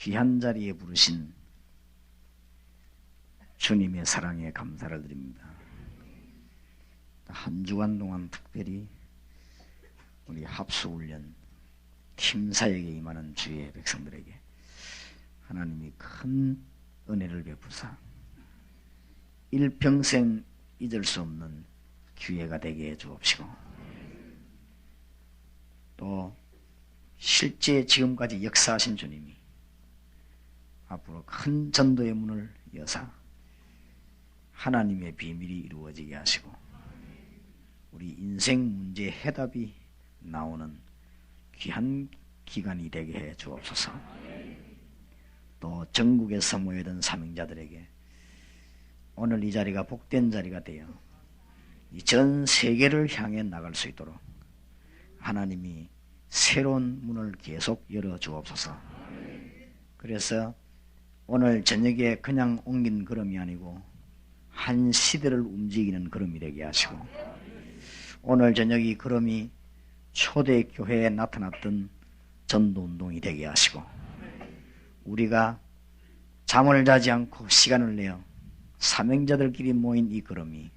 귀한 자리에 부르신 주님의 사랑에 감사를 드립니다. 한 주간 동안 특별히 우리 합수훈련 팀사역에 임하는 주의 백성들에게 하나님이 큰 은혜를 베푸사 일평생 잊을 수 없는 기회가 되게 해 주옵시고, 또 실제 지금까지 역사하신 주님이 앞으로 큰 전도의 문을 여사 하나님의 비밀이 이루어지게 하시고 우리 인생 문제 해답이 나오는 귀한 기간이 되게 해 주옵소서. 또 전국에서 모여든 사명자들에게 오늘 이 자리가 복된 자리가 되어 이 전 세계를 향해 나갈 수 있도록 하나님이 새로운 문을 계속 열어 주옵소서. 그래서 오늘 저녁에 그냥 옮긴 걸음이 아니고 한 시대를 움직이는 걸음이 되게 하시고, 오늘 저녁 이 걸음이 초대교회에 나타났던 전도운동이 되게 하시고, 우리가 잠을 자지 않고 시간을 내어 사명자들끼리 모인 이 걸음이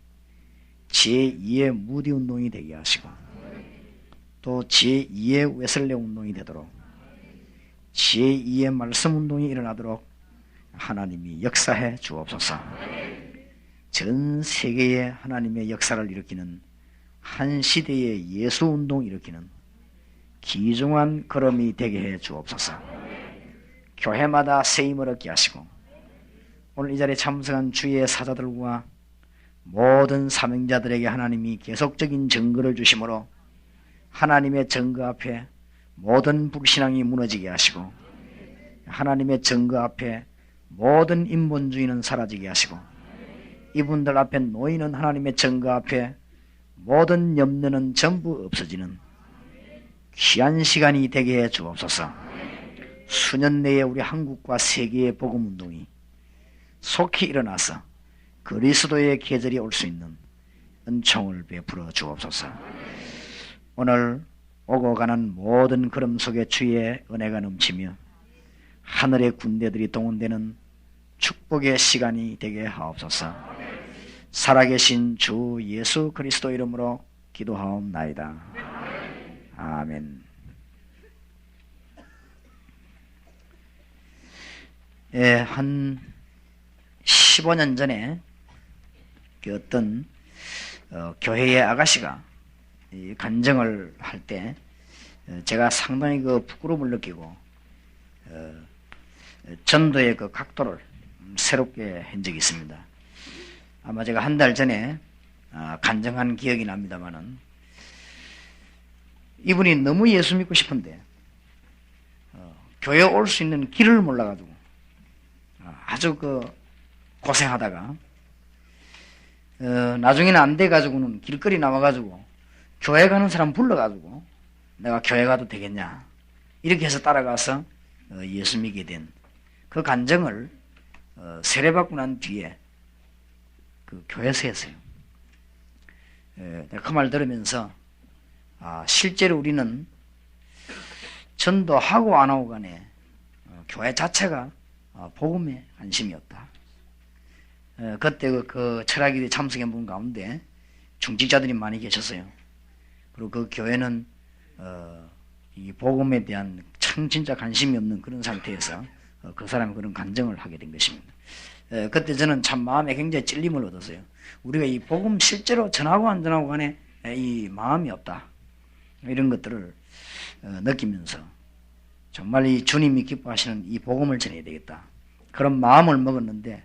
제2의 무디운동이 되게 하시고, 또 제2의 웨슬레 운동이 되도록, 제2의 말씀운동이 일어나도록 하나님이 역사해 주옵소서. 전 세계에 하나님의 역사를 일으키는, 한 시대의 예수운동 일으키는 귀중한 걸음이 되게 해 주옵소서. 교회마다 세임을 얻게 하시고, 오늘 이 자리에 참석한 주의 사자들과 모든 사명자들에게 하나님이 계속적인 증거를 주심으로 하나님의 증거 앞에 모든 불신앙이 무너지게 하시고, 하나님의 증거 앞에 모든 인본주의는 사라지게 하시고, 이분들 앞에 놓이는 하나님의 증거 앞에 모든 염려는 전부 없어지는 귀한 시간이 되게 해 주옵소서. 수년 내에 우리 한국과 세계의 복음운동이 속히 일어나서 그리스도의 계절이 올 수 있는 은총을 베풀어 주옵소서. 오늘 오고 가는 모든 걸음 속에 주의 은혜가 넘치며 하늘의 군대들이 동원되는 축복의 시간이 되게 하옵소서. 살아계신 주 예수 그리스도 이름으로 기도하옵나이다. 아멘. 한 15년 전에 어떤 교회의 아가씨가 간증을 할 때 제가 상당히 부끄러움을 느끼고 전도의 각도를 새롭게 한 적이 있습니다. 아마 제가 한 달 전에 간증한 기억이 납니다만은, 이분이 너무 예수 믿고 싶은데 교회 올 수 있는 길을 몰라가지고 아주 고생하다가 나중에는 안 돼가지고는 길거리 나와가지고 교회 가는 사람 불러가지고 내가 교회 가도 되겠냐 이렇게 해서 따라가서 예수 믿게 된 그 간증을 세례받고 난 뒤에 그 교회에서 했어요. 내가 그 말 들으면서 실제로 우리는 전도하고 안 하고 간에 교회 자체가 복음에 관심이었다. 그때 그 철학에 참석한 분 가운데 중직자들이 많이 계셨어요. 그리고 그 교회는 이 복음에 대한 진짜 관심이 없는 그런 상태에서 그 사람이 그런 간증을 하게 된 것입니다. 그때 저는 참 마음에 굉장히 찔림을 얻었어요. 우리가 이 복음 실제로 전하고 안 전하고 간에 이 마음이 없다, 이런 것들을 느끼면서 정말 이 주님이 기뻐하시는 이 복음을 전해야 되겠다, 그런 마음을 먹었는데,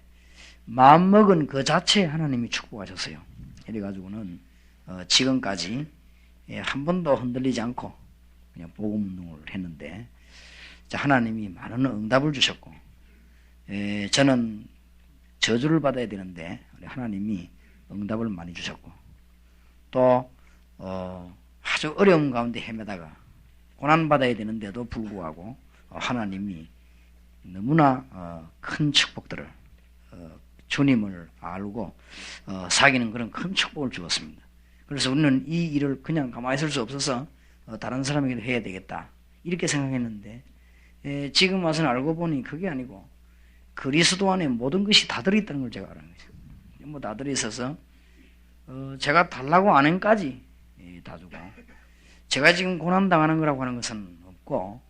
마음 먹은 그 자체에 하나님이 축복하셨어요. 이래가지고는 지금까지 한 번도 흔들리지 않고 그냥 복음 운동을 했는데, 하나님이 많은 응답을 주셨고, 저는 저주를 받아야 되는데 하나님이 응답을 많이 주셨고, 또 아주 어려운 가운데 헤매다가 고난 받아야 되는데도 불구하고 하나님이 너무나 큰 축복들을, 주님을 알고 사귀는 그런 큰 축복을 주었습니다. 그래서 우리는 이 일을 그냥 가만히 있을 수 없어서 다른 사람에게도 해야 되겠다 이렇게 생각했는데, 지금 와서는 알고 보니 그게 아니고 그리스도 안에 모든 것이 다 들어있다는 걸 제가 알아요. 뭐 다 들어있어서 제가 달라고 하는까지 다 주고, 제가 지금 고난당하는 거라고 하는 것은 없고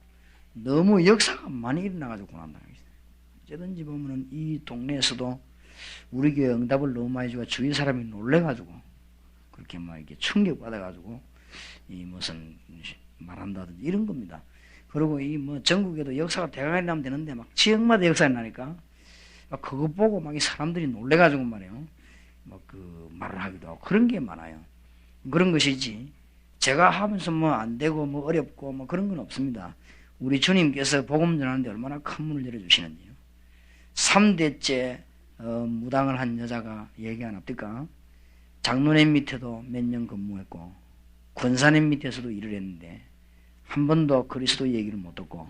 너무 역사가 많이 일어나가지고 고난당하고 있어요. 어쨌든지 보면은 이 동네에서도 우리 교회 응답을 너무 많이 주고 주위 사람이 놀래가지고 그렇게 막 이렇게 충격받아가지고 이 무슨 말한다든지 이런 겁니다. 그리고 이 뭐 전국에도 역사가 대강이 나면 되는데 막 지역마다 역사가 나니까 막 그거 보고 막 이 사람들이 놀래가지고 말이에요. 막 그 말을 하기도 하고 그런 게 많아요. 그런 것이지 제가 하면서 뭐 안 되고 뭐 어렵고 뭐 그런 건 없습니다. 우리 주님께서 복음 전하는데 얼마나 큰 문을 열어주시는지요. 3대째 무당을 한 여자가 얘기 안 합니까? 장로님 밑에도 몇 년 근무했고 권사님 밑에서도 일을 했는데 한 번도 그리스도 얘기를 못 듣고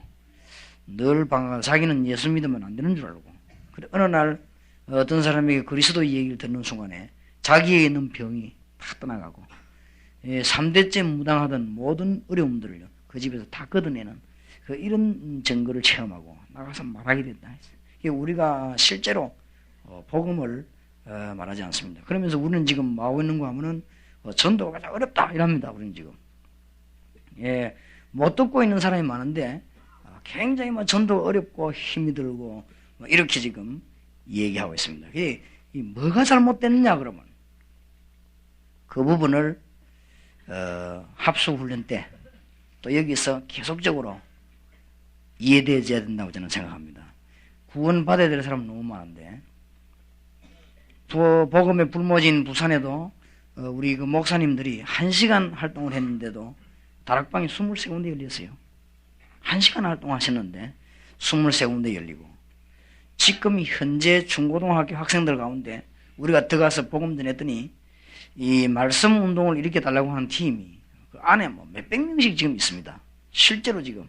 늘 방황, 자기는 예수 믿으면 안 되는 줄 알고, 그래 어느 날 어떤 사람에게 그리스도 얘기를 듣는 순간에 자기에 있는 병이 다 떠나가고 3대째 무당하던 모든 어려움들을 그 집에서 다 걷어내는 이런 증거를 체험하고 나가서 말하게 된다. 우리가 실제로 복음을 말하지 않습니다. 그러면서 우리는 지금 뭐 하고 있는가 하면은 전도가 가장 어렵다 이럽니다. 우리는 지금 못 듣고 있는 사람이 많은데 굉장히 뭐 전도가 어렵고 힘이 들고 뭐 이렇게 지금 얘기하고 있습니다. 이 뭐가 잘못됐느냐 그러면 그 부분을 합숙훈련 때 또 여기서 계속적으로 이해되어야 된다고 저는 생각합니다. 구원받아야 될 사람은 너무 많은데 복음의 불모진 부산에도 우리 그 목사님들이 1시간 활동을 했는데도 다락방이 23군데 열렸어요. 1시간 활동하셨는데 23군데 열리고, 지금 현재 중고등학교 학생들 가운데 우리가 들어가서 복음 전했더니 이 말씀 운동을 일으켜달라고 하는 팀이 그 안에 뭐 몇백 명씩 지금 있습니다. 실제로 지금.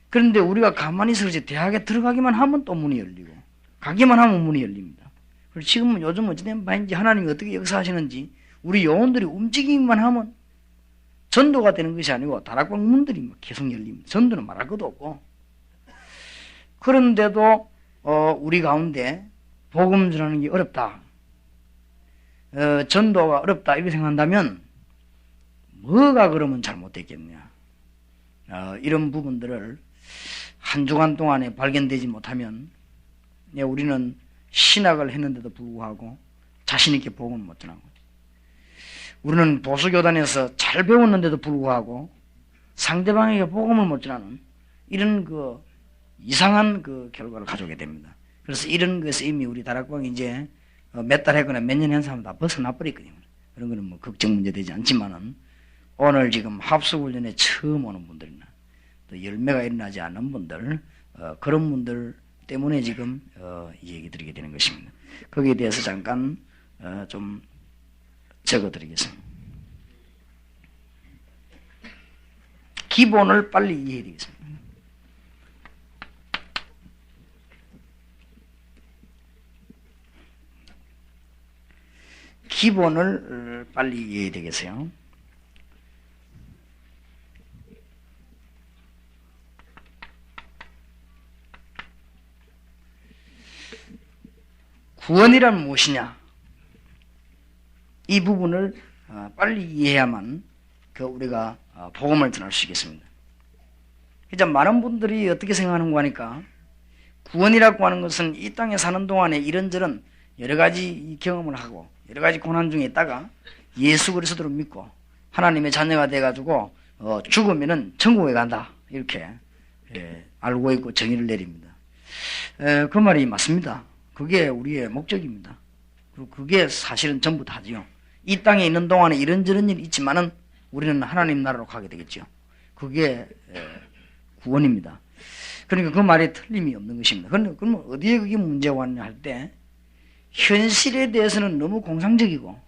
그런데 우리가 가만히 있어 그렇지 대학에 들어가기만 하면 또 문이 열리고 가기만 하면 문이 열립니다. 그리고 지금은 요즘 어찌된 바인지 하나님이 어떻게 역사하시는지 우리 영혼들이 움직이기만 하면 전도가 되는 것이 아니고 다락방 문들이 계속 열립니다. 전도는 말할 것도 없고. 그런데도 우리 가운데 복음 전하는 게 어렵다, 전도가 어렵다 이렇게 생각한다면 뭐가 그러면 잘못됐겠냐. 이런 부분들을 한 주간 동안에 발견되지 못하면 우리는 신학을 했는데도 불구하고 자신 있게 복음을 못 전하고, 우리는 보수교단에서 잘 배웠는데도 불구하고 상대방에게 복음을 못 전하는 이런 그 이상한 그 결과를 가져오게 됩니다. 그래서 이런 것에서 이미 우리 다락방이 이제 몇 달 했거나 몇 년 한 사람 다 벗어나 버렸거든요. 그런 거는 뭐 걱정 문제 되지 않지만은 오늘 지금 합숙훈련에 처음 오는 분들이나 또 열매가 일어나지 않는 분들, 그런 분들 때문에 지금 얘기 드리게 되는 것입니다. 거기에 대해서 잠깐 좀 적어드리겠습니다. 기본을 빨리 이해해 드리겠습니다. 기본을 빨리 이해해야 되겠어요. 구원이란 무엇이냐? 이 부분을 빨리 이해해야만 우리가 복음을 전할 수 있겠습니다. 이제 많은 분들이 어떻게 생각하는가 하니까 구원이라고 하는 것은 이 땅에 사는 동안에 이런저런 여러 가지 경험을 하고 여러 가지 고난 중에 있다가 예수 그리스도를 믿고 하나님의 자녀가 돼가지고 죽으면은 천국에 간다 이렇게 알고 있고 정의를 내립니다. 그 말이 맞습니다. 그게 우리의 목적입니다. 그리고 그게 사실은 전부 다지요. 이 땅에 있는 동안에 이런저런 일이 있지만은 우리는 하나님 나라로 가게 되겠죠. 그게 구원입니다. 그러니까 그 말에 틀림이 없는 것입니다. 그런데 그러면 어디에 그게 문제가 왔냐 할 때 현실에 대해서는 너무 공상적이고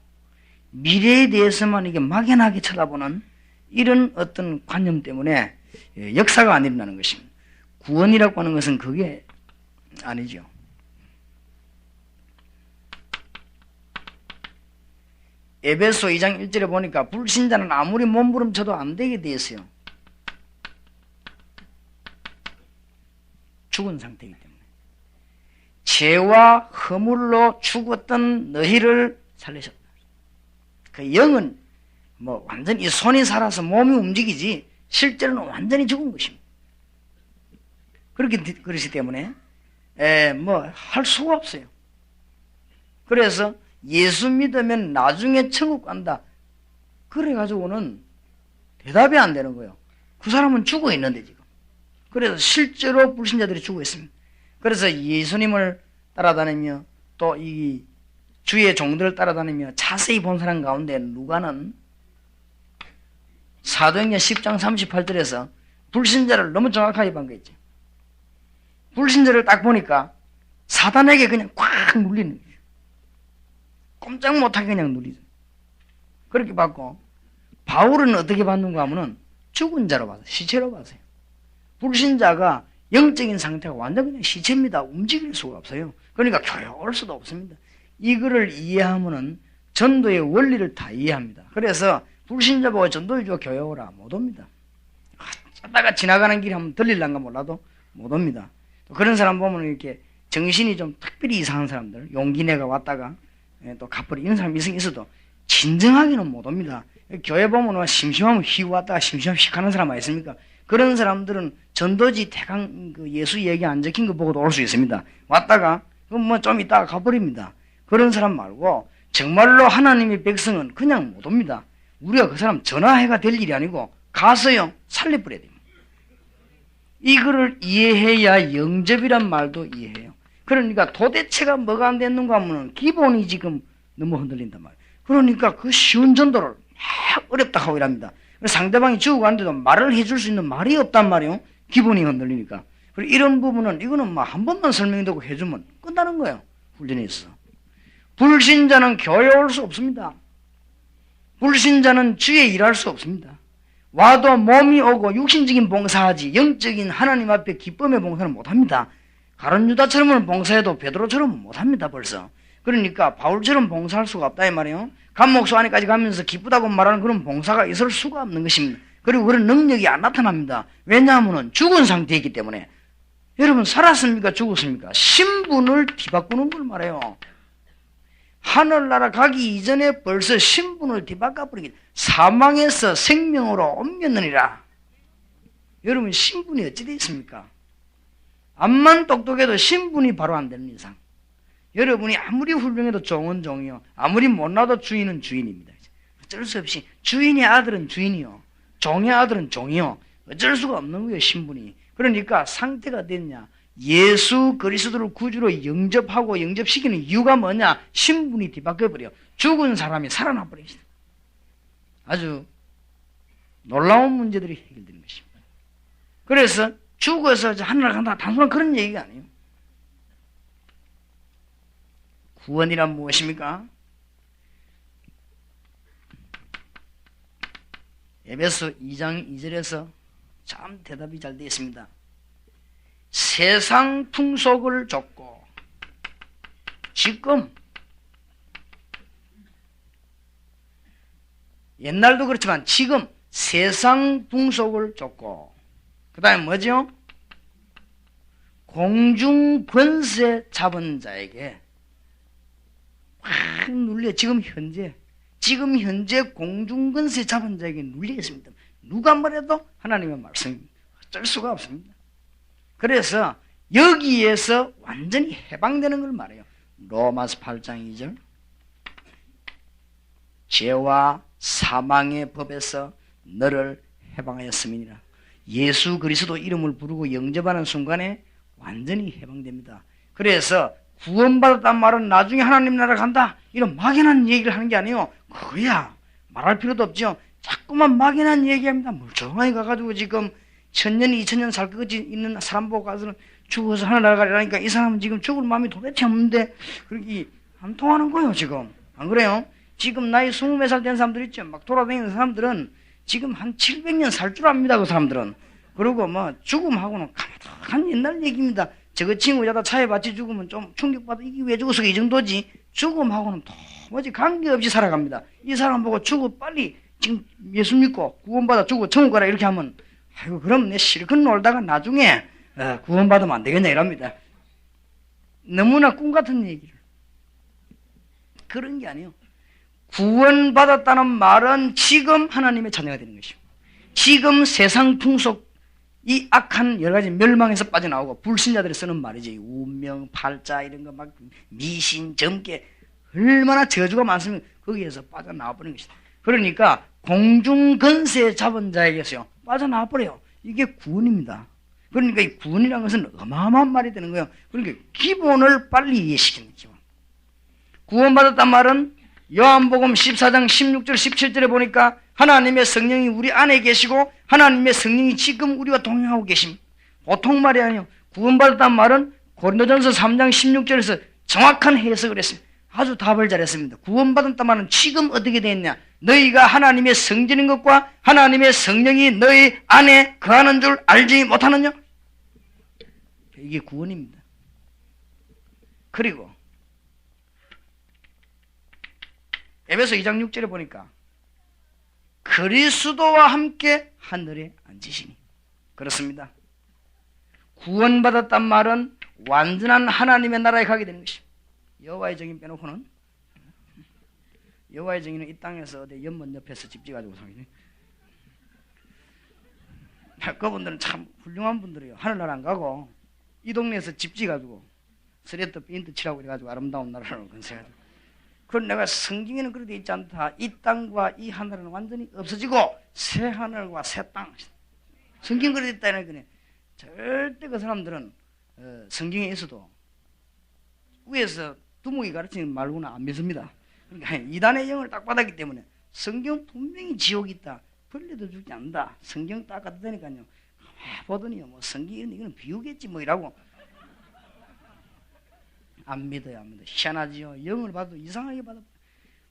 미래에 대해서만 이게 막연하게 쳐다보는 이런 어떤 관념 때문에 역사가 안 일어나는 것입니다. 구원이라고 하는 것은 그게 아니죠. 에베소 2장 1절에 보니까 불신자는 아무리 몸부림쳐도 안 되게 돼 있어요. 죽은 상태이기 때문에. 죄와 허물로 죽었던 너희를 살리셨다. 그 영은 뭐 완전히 손이 살아서 몸이 움직이지 실제로는 완전히 죽은 것입니다. 그렇기 때문에 뭐 할 수가 없어요. 그래서 예수 믿으면 나중에 천국 간다. 그래가지고는 대답이 안 되는 거예요. 그 사람은 죽어 있는데 지금. 그래서 실제로 불신자들이 죽어 있습니다. 그래서 예수님을 따라다니며 또 이 주의 종들을 따라다니며 자세히 본 사람 가운데 누가는 사도행전 10장 38절에서 불신자를 너무 정확하게 본 거 있죠. 불신자를 딱 보니까 사단에게 그냥 꽉 눌리는 거예요. 꼼짝 못하게 그냥 눌리죠. 그렇게 봤고, 바울은 어떻게 봤는가 하면은 죽은 자로 봤어요. 시체로 봤어요. 불신자가 영적인 상태가 완전 그냥 시체입니다. 움직일 수가 없어요. 그러니까 교회올 수도 없습니다. 이거를 이해하면은 전도의 원리를 다 이해합니다. 그래서 불신자 보고 전도해주고 교회 오라 못 옵니다. 짜다가 지나가는 길에 한번 들릴란가 몰라도 못 옵니다. 또 그런 사람 보면 이렇게 정신이 좀 특별히 이상한 사람들, 용기내가 왔다가 또 갚으리 이런 사람이 있어도 진정하게는 못 옵니다. 교회 보면 심심하면 휘고 왔다가 심심하면 휙 하는 사람 있습니까? 그런 사람들은 전도지 대강 그 예수 얘기 안 적힌 거 보고도 올 수 있습니다. 왔다가 그럼 뭐 좀 있다가 가버립니다. 그런 사람 말고 정말로 하나님의 백성은 그냥 못 옵니다. 우리가 그 사람 전화해가 될 일이 아니고 가서요 살려버려야 됩니다. 이거를 이해해야 영접이란 말도 이해해요. 그러니까 도대체가 뭐가 안 됐는가 하면 기본이 지금 너무 흔들린단 말이에요. 그러니까 그 쉬운 전도를 막 어렵다 하고 이랍니다. 상대방이 죽어가는데도 말을 해줄 수 있는 말이 없단 말이에요. 기본이 흔들리니까. 그리고 이런 부분은 이거는 뭐 한 번만 설명되고 해주면 끝나는 거예요. 훈련에 있어. 불신자는 교회 올 수 없습니다. 불신자는 주에 일할 수 없습니다. 와도 몸이 오고 육신적인 봉사하지 영적인 하나님 앞에 기쁨의 봉사는 못합니다. 가룟 유다처럼은 봉사해도 베드로처럼은 못합니다. 벌써. 그러니까 바울처럼 봉사할 수가 없다 이 말이에요. 감목소 안에까지 가면서 기쁘다고 말하는 그런 봉사가 있을 수가 없는 것입니다. 그리고 그런 능력이 안 나타납니다. 왜냐하면 죽은 상태이기 때문에. 여러분 살았습니까? 죽었습니까? 신분을 뒤바꾸는 걸 말해요. 하늘나라 가기 이전에 벌써 신분을 뒤바꿔버리기 사망에서 생명으로 옮겼느니라. 여러분 신분이 어찌 되어 있습니까? 암만 똑똑해도 신분이 바로 안 되는 이상 여러분이 아무리 훌륭해도 종은 종이요 아무리 못나도 주인은 주인입니다. 어쩔 수 없이 주인의 아들은 주인이요 종의 아들은 종이요 어쩔 수가 없는 거예요. 신분이. 그러니까 상태가 됐냐 예수 그리스도를 구주로 영접하고 영접시키는 이유가 뭐냐? 신분이 뒤바뀌어버려. 죽은 사람이 살아나 버립니다. 아주 놀라운 문제들이 해결되는 것입니다. 그래서 죽어서 하늘나라 간다 단순한 그런 얘기가 아니에요. 구원이란 무엇입니까? 에베소 2장 2절에서 참 대답이 잘 되어 있습니다. 세상 풍속을 좇고 지금 옛날도 그렇지만 지금 세상 풍속을 좇고 그 다음에 뭐죠? 공중 권세 잡은 자에게 확 눌려. 지금 현재 공중 권세 잡은 자에게 눌려 있습니다. 누가 뭐래도 하나님의 말씀입니다. 어쩔 수가 없습니다. 그래서 여기에서 완전히 해방되는 걸 말해요. 로마서 8장 2절 죄와 사망의 법에서 너를 해방하였음이니라. 예수 그리스도 이름을 부르고 영접하는 순간에 완전히 해방됩니다. 그래서 구원받았단 말은 나중에 하나님 나라 간다 이런 막연한 얘기를 하는 게 아니에요. 그거야 말할 필요도 없죠. 자꾸만 막연한 얘기합니다. 멀쩡하게 가가지고 지금 1000년 2000년 살 것 같이 있는 사람 보고 가서는 죽어서 하늘나라 가려니까 이 사람은 지금 죽을 마음이 도대체 없는데 그렇게 안 통하는 거예요. 지금 안 그래요? 지금 나이 20몇 살 된 사람들 있죠. 막 돌아다니는 사람들은 지금 한 700년 살 줄 압니다. 그 사람들은. 그리고 뭐 죽음하고는 가만한 옛날 얘기입니다. 저거 친구 자다 차에 받치 죽으면 좀 충격받아. 이게 왜 죽었어? 이 정도지. 죽음하고는 도무지 관계없이 살아갑니다. 이 사람 보고 죽어 빨리 지금 예수 믿고 구원받아 죽어 천국 가라 이렇게 하면 아이고 그럼 내 실컷 놀다가 나중에 구원받으면 안 되겠냐 이랍니다. 너무나 꿈 같은 얘기를. 그런 게 아니에요. 구원받았다는 말은 지금 하나님의 자녀가 되는 것이고, 지금 세상 풍속, 이 악한 여러 가지 멸망에서 빠져나오고, 불신자들이 쓰는 말이지, 운명, 팔자 이런 거 막 미신, 점괘, 얼마나 저주가 많으면 거기에서 빠져나와 버리는 것이다. 그러니까 공중 건세 잡은 자에게서요 빠져나와 버려요. 이게 구원입니다. 그러니까 이 구원이라는 것은 어마어마한 말이 되는 거예요. 그러니까 기본을 빨리 이해시키는 기본. 구원받았단 말은 요한복음 14장 16절 17절에 보니까 하나님의 성령이 우리 안에 계시고 하나님의 성령이 지금 우리와 동행하고 계십니다. 보통 말이 아니에요. 구원받았단 말은 고린도전서 3장 16절에서 정확한 해석을 했습니다. 아주 답을 잘했습니다. 구원받았단 말은 지금 어떻게 되었냐? 너희가 하나님의 성전인 것과 하나님의 성령이 너희 안에 거하는 줄 알지 못하느냐? 이게 구원입니다. 그리고 에베소 2장 6절에 보니까 그리스도와 함께 하늘에 앉으시니. 그렇습니다. 구원받았단 말은 완전한 하나님의 나라에 가게 되는 것입니다. 여호와의 증인 빼놓고는, 여호와의 증인은 이 땅에서 어디 연못 옆에서 집 지가지고 사는 그분들은 참 훌륭한 분들이에요. 하늘나라 안 가고 이 동네에서 집 지가지고 스레트 페인트 칠하고 이래가지고 아름다운 나라를 건설해가지고. 그럼 내가 성경에는 그렇게 있지 않다. 이 땅과 이 하늘은 완전히 없어지고 새 하늘과 새 땅. 성경 그렇게 있다는 거네. 절대 그 사람들은 성경에 있어도 위에서 두목이 가르치는 말고는 안 믿습니다. 그러니까 이단의 영을 딱 받았기 때문에 성경 분명히 지옥이 있다. 벌레도 죽지 않는다. 성경 딱 갖다 대니까요. 보더니요, 뭐 성경은 이거는 비유겠지 뭐 이라고. 안 믿어요, 안 믿어요. 희한하지요. 영을 봐도 이상하게 받아.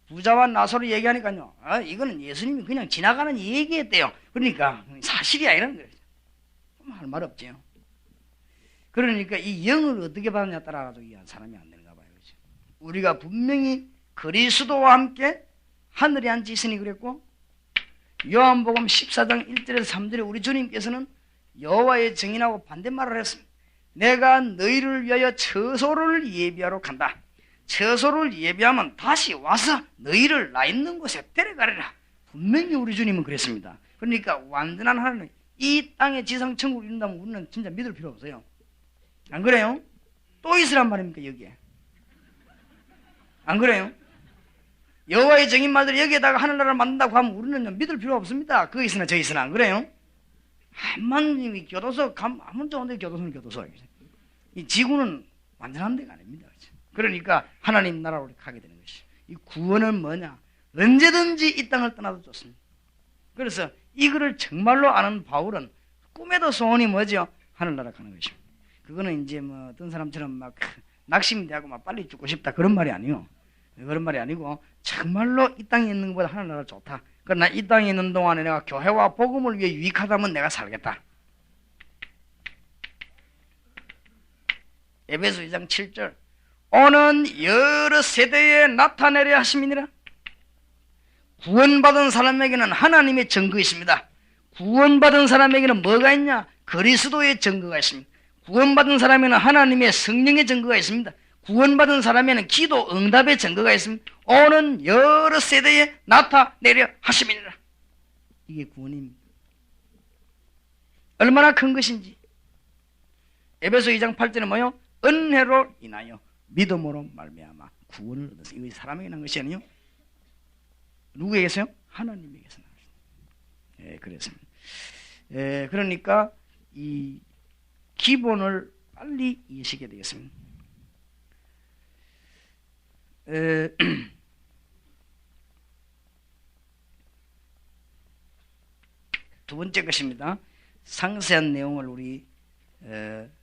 부자와 나소를 얘기하니까요. 이거는 예수님이 그냥 지나가는 얘기했대요. 그러니까 사실이야 이런 거예요. 할 말 없지요. 그러니까 이 영을 어떻게 받느냐 따라가지고 이 사람이 안 되는가 봐요. 그렇죠? 우리가 분명히 그리스도와 함께 하늘에 앉아 있으니 그랬고, 요한복음 14장 1절에서 3절에 우리 주님께서는 여호와의 증인하고 반대말을 했습니다. 내가 너희를 위하여 처소를 예비하러 간다. 처소를 예비하면 다시 와서 너희를 나 있는 곳에 데려가리라. 분명히 우리 주님은 그랬습니다. 그러니까 완전한 하나님, 이 땅에 지상 천국을 이룬다면 우리는 진짜 믿을 필요 없어요. 안 그래요? 또 있으란 말입니까 여기에? 안 그래요? 여호와의 증인 말들이 여기에다가 하늘나라를 만든다고 하면 우리는 믿을 필요 없습니다. 그 있으나 저 있으나. 안 그래요? 하나님이 교도소 가면 좋은데 교도소는 교도소예요. 이 지구는 완전한 데가 아닙니다. 그러니까 하나님 나라로 가게 되는 것이. 이 구원은 뭐냐? 언제든지 이 땅을 떠나도 좋습니다. 그래서 이거를 정말로 아는 바울은 꿈에도 소원이 뭐죠? 하늘나라 가는 것입니다. 그거는 이제 뭐 어떤 사람처럼 막 낙심이 되고 막 빨리 죽고 싶다 그런 말이 아니요. 그런 말이 아니고 정말로 이 땅에 있는 것보다 하늘나라 좋다. 그러나 이 땅에 있는 동안에 내가 교회와 복음을 위해 유익하다면 내가 살겠다. 에베소 2장 7절 오는 여러 세대에 나타내려 하심이니라. 구원받은 사람에게는 하나님의 증거 있습니다. 구원받은 사람에게는 뭐가 있냐? 그리스도의 증거가 있습니다. 구원받은 사람에게는 하나님의 성령의 증거가 있습니다. 구원받은 사람에게는 기도 응답의 증거가 있습니다. 오는 여러 세대에 나타내려 하심이니라. 이게 구원입니다. 얼마나 큰 것인지. 에베소 2장 8절에 뭐요? 은혜로 인하여 믿음으로 말미암아 구원을 얻었어요. 이거 사람에게 난 것이 아니요. 누구에게서요? 하나님에게서 나왔습니다. 예, 그랬습니다. 예, 그러니까 이 기본을 빨리 이해시켜야 되겠습니다. 두 번째 것입니다. 상세한 내용을 우리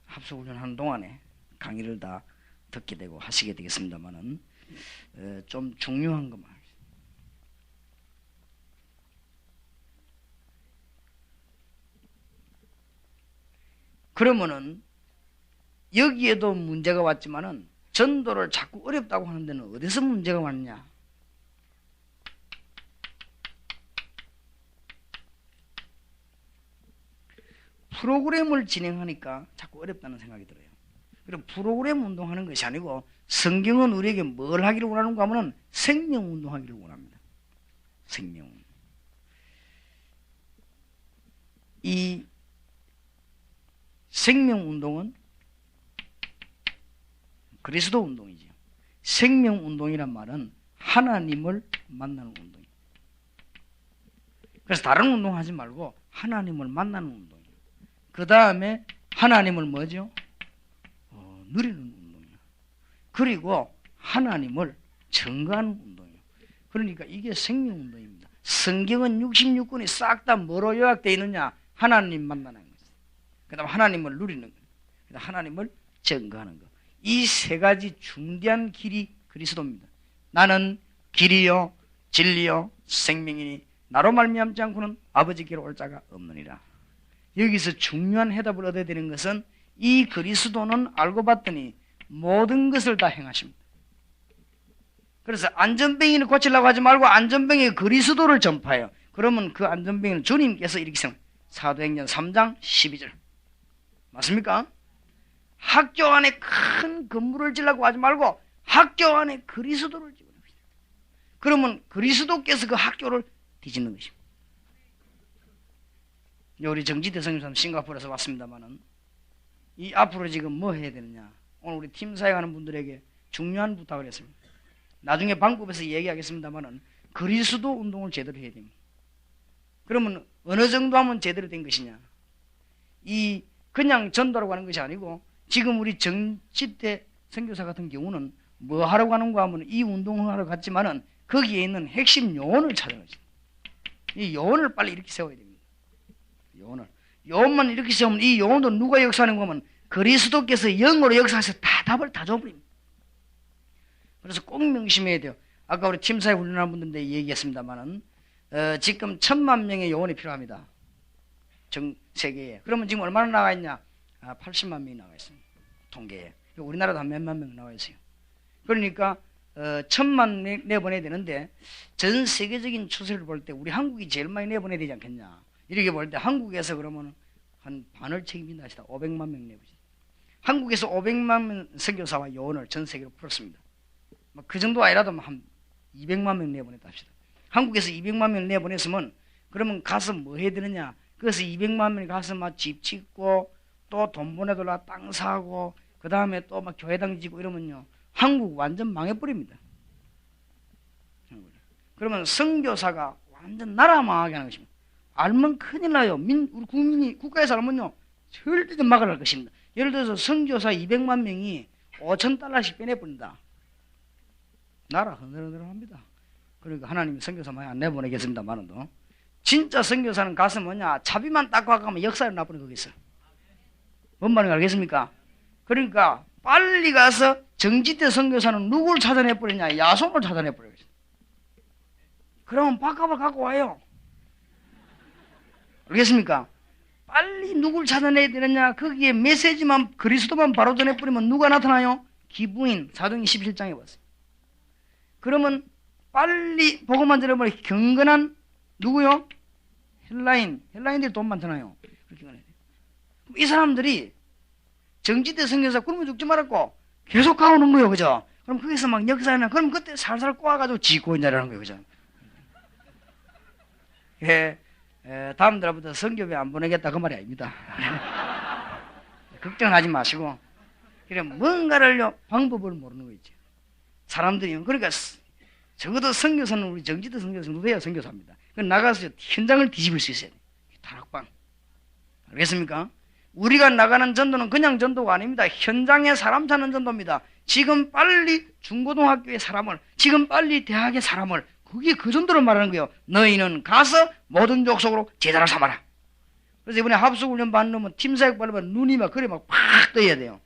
합숙훈련하는 동안에 강의를 다 듣게 되고 하시게 되겠습니다만은 좀 중요한 것만. 그러면은 여기에도 문제가 왔지만은 전도를 자꾸 어렵다고 하는 데는 어디서 문제가 왔냐? 프로그램을 진행하니까 자꾸 어렵다는 생각이 들어요. 그럼 프로그램 운동하는 것이 아니고 성경은 우리에게 뭘 하기를 원하는가 하면 생명 운동하기를 원합니다. 생명. 이 생명 운동은 그리스도 운동이죠. 생명 운동이란 말은 하나님을 만나는 운동이에요. 그래서 다른 운동하지 말고 하나님을 만나는 운동이에요. 그 다음에 하나님을 뭐죠? 누리는 운동이에요. 그리고 하나님을 증거하는 운동이에요. 그러니까 이게 생명 운동입니다. 성경은 66권이 싹 다 뭐로 요약되어 있느냐? 하나님 만나는 거예요. 그 다음 하나님을 누리는 거예요. 그 다음 하나님을 증거하는 거. 이 세 가지 중대한 길이 그리스도입니다. 나는 길이요 진리요 생명이니 나로 말미암지 않고는 아버지께로 올 자가 없느니라. 여기서 중요한 해답을 얻어야 되는 것은 이 그리스도는 알고 봤더니 모든 것을 다 행하십니다. 그래서 안전뱅이를 고치려고 하지 말고 안전뱅이의 그리스도를 전파해요. 그러면 그 안전뱅이는 주님께서 이렇게 생각해요. 사도행전 3장 12절 맞습니까? 학교 안에 큰 건물을 지으려고 하지 말고 학교 안에 그리스도를 지으는 것입니다. 그러면 그리스도께서 그 학교를 뒤집는 것입니다. 우리 정지대 선교사님 싱가포르에서 왔습니다만은 이 앞으로 지금 뭐 해야 되느냐? 오늘 우리 팀 사역하는 분들에게 중요한 부탁을 했습니다. 나중에 방법에서 얘기하겠습니다만은 그리스도 운동을 제대로 해야 됩니다. 그러면 어느 정도 하면 제대로 된 것이냐? 이 그냥 전도라고 하는 것이 아니고 지금 우리 정지대 선교사 같은 경우는 뭐 하라고 하는가 하면 이 운동을 하러 갔지만은 거기에 있는 핵심 요원을 찾아야 지. 이 요원을 빨리 이렇게 세워야 됩니다. 요원만 이렇게 세우면 이 요원도 누가 역사하는 거면 그리스도께서 영으로 역사해서 다 답을 다 줘버립니다. 그래서 꼭 명심해야 돼요. 아까 우리 팀사에 훈련하는 분들한테 얘기했습니다만은 지금 1000만 명의 요원이 필요합니다. 전 세계에. 그러면 지금 얼마나 나가 있냐? 80만 명이 나가 있습니다. 통계에. 우리나라도 한 몇만 명 나와 있어요. 그러니까 1000만 내보내야 되는데 전 세계적인 추세를 볼 때 우리 한국이 제일 많이 내보내야 되지 않겠냐? 이렇게 볼 때 한국에서 그러면 한 반을 책임진다 하시다. 500만 명 내보시죠. 한국에서 500만 명 선교사와 요원을 전 세계로 풀었습니다. 그 정도 아니라도 한 200만 명 내보냈다 합시다. 한국에서 200만 명 내보냈으면 그러면 가서 뭐 해야 되느냐? 그래서 200만 명이 가서 막 집 짓고 또 돈 보내달라 땅 사고 그 다음에 또 막 교회당 짓고 이러면요. 한국 완전 망해버립니다. 그러면 선교사가 완전 나라 망하게 하는 것입니다. 알면 큰일 나요. 우리 국민이 국가에서 알면요. 절대 좀 막아낼 것입니다. 예를 들어서 선교사 200만 명이 $5,000씩 빼내버린다. 나라 흔들흔들합니다. 그러니까 하나님이 선교사 많이 안 내보내겠습니다만도 진짜 선교사는 가서 뭐냐 차비만 닦고 가면 역사를 나쁘는 거기 있어요. 뭔 말인지 알겠습니까? 그러니까 빨리 가서 정지대 선교사는 누굴 찾아내버리냐? 야손을 찾아내버려요. 그러면 밥값을 갖고 와요. 알겠습니까? 빨리 누굴 찾아내야 되느냐? 거기에 메시지만 그리스도만 바로 전해버리면 누가 나타나요? 기부인 사도행전 17장에 봤어요. 그러면 빨리 보고만 들어버리면 경건한 누구요? 헬라인들이 돈 많잖아요. 그렇게 말해야 돼요. 이 사람들이 정지대 선교사 굶어 죽지 말았고 계속 가오는 거예요. 그죠? 그럼 거기서 막 역사하나 그럼 그때 살살 꼬아가지고 지고 있냐라는 거예요. 그죠? 예, 다음 달부터 선교비 안 보내겠다 그 말이 아닙니다. 걱정하지 마시고 그래 뭔가를 방법을 모르는 거 있죠. 사람들이 그러니까 적어도 선교사는 우리 정지대 선교사 정도 돼야 선교사입니다. 나가서 현장을 뒤집을 수 있어야 돼요. 다락방. 알겠습니까? 우리가 나가는 전도는 그냥 전도가 아닙니다. 현장에 사람 찾는 전도입니다. 지금 빨리 중고등학교의 사람을, 지금 빨리 대학의 사람을, 그게 그 전도를 말하는 거예요. 너희는 가서 모든 족속으로 제자를 삼아라. 그래서 이번에 합숙훈련 받으면 팀사역 받으면 눈이 막 그래 막 팍 떠야 돼요.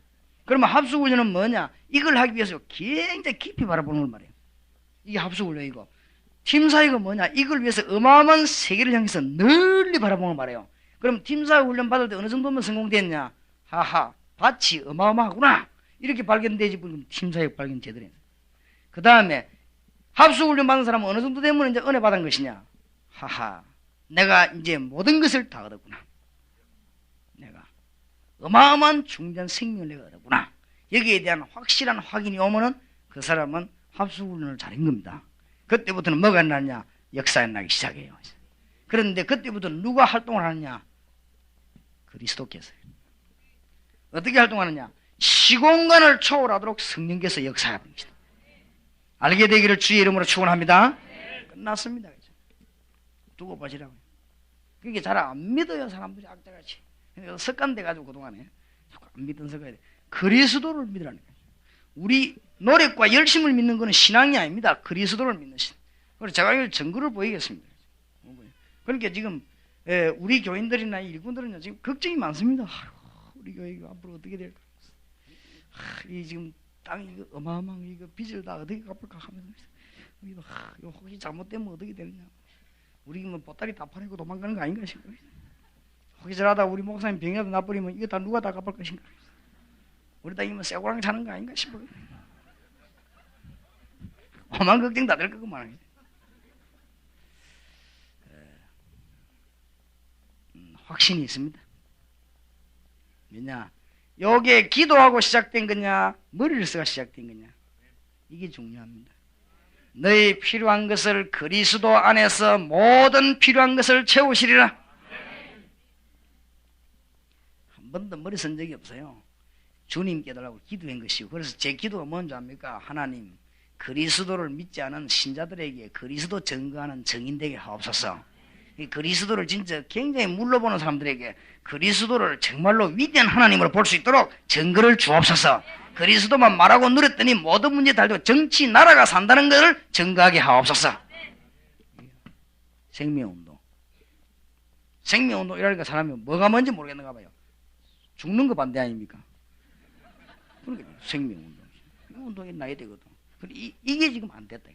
그러면 합숙훈련은 뭐냐? 이걸 하기 위해서 굉장히 깊이 바라보는 걸 말해요. 이게 합숙훈련이고. 팀사역은 뭐냐? 이걸 위해서 어마어마한 세계를 향해서 널리 바라보는 걸 말해요. 그럼 팀사역 훈련 받을 때 어느 정도면 성공됐냐? 하하, 밭이 어마어마하구나. 이렇게 발견되지, 그럼 팀사역 발견 제대로 했어요. 그 다음에 합숙훈련 받은 사람은 어느 정도 되면 이제 은혜 받은 것이냐? 하하, 내가 이제 모든 것을 다 얻었구나. 내가 어마어마한 중대한 생명을 내가 얻었구나. 여기에 대한 확실한 확인이 오면은 그 사람은 합수훈련을 잘한 겁니다. 그때부터는 뭐가 나냐? 역사가 나기 시작해요. 그런데 그때부터 누가 활동을 하느냐? 그리스도께서. 어떻게 활동하느냐? 시공간을 초월하도록 성령께서 역사합니다. 알게 되기를 주의 이름으로 축원합니다. 끝났습니다. 두고 보시라고요. 그게 잘 안 믿어요, 사람들이 악자같이. 습관돼가지고 그동안에 자꾸 안 믿던 습관이 돼. 그리스도를 믿으라는 거예요. 우리 노력과 열심을 믿는 것은 신앙이 아닙니다. 그리스도를 믿는 신. 그래서 제가 이걸 증거를 보이겠습니다. 그러니까 지금 우리 교인들이나 일꾼들은 지금 걱정이 많습니다. 우리 교회가 앞으로 어떻게 될까? 이 지금 땅이 이거 어마어마한 이거 빚을 다 어떻게 갚을까 하면서 이거 혹시 잘못되면 어떻게 되느냐? 우리 뭐 보따리 다 팔고 도망가는 거 아닌가 싶어요. 혹시 저러다 우리 목사님 병이라도 나버리면 이거 다 누가 다 갚을 것인가? 우리 다 이거 쇠고랑 차는 거 아닌가 싶어요. 오만 걱정 다 될 거구만. 확신이 있습니다. 왜냐? 요게 기도하고 시작된 거냐, 머리를 써가 시작된 거냐, 이게 중요합니다. 너희 필요한 것을 그리스도 안에서 모든 필요한 것을 채우시리라. 한 번도 머리 쓴 적이 없어요. 주님께 달라고 기도한 것이고, 그래서 제 기도가 뭔지 압니까? 하나님, 그리스도를 믿지 않은 신자들에게 그리스도 증거하는 증인 되게 하옵소서. 그리스도를 진짜 굉장히 물러보는 사람들에게 그리스도를 정말로 위대한 하나님으로 볼 수 있도록 증거를 주옵소서. 그리스도만 말하고 누렸더니 모든 문제 달고 정치 나라가 산다는 것을 증거하게 하옵소서. 생명운동. 생명운동 이라니까 사람이 뭐가 뭔지 모르겠는가 봐요. 죽는 거 반대 아닙니까? 그러니까 생명운동. 운동이 나야 되거든. 이게 지금 안 됐다.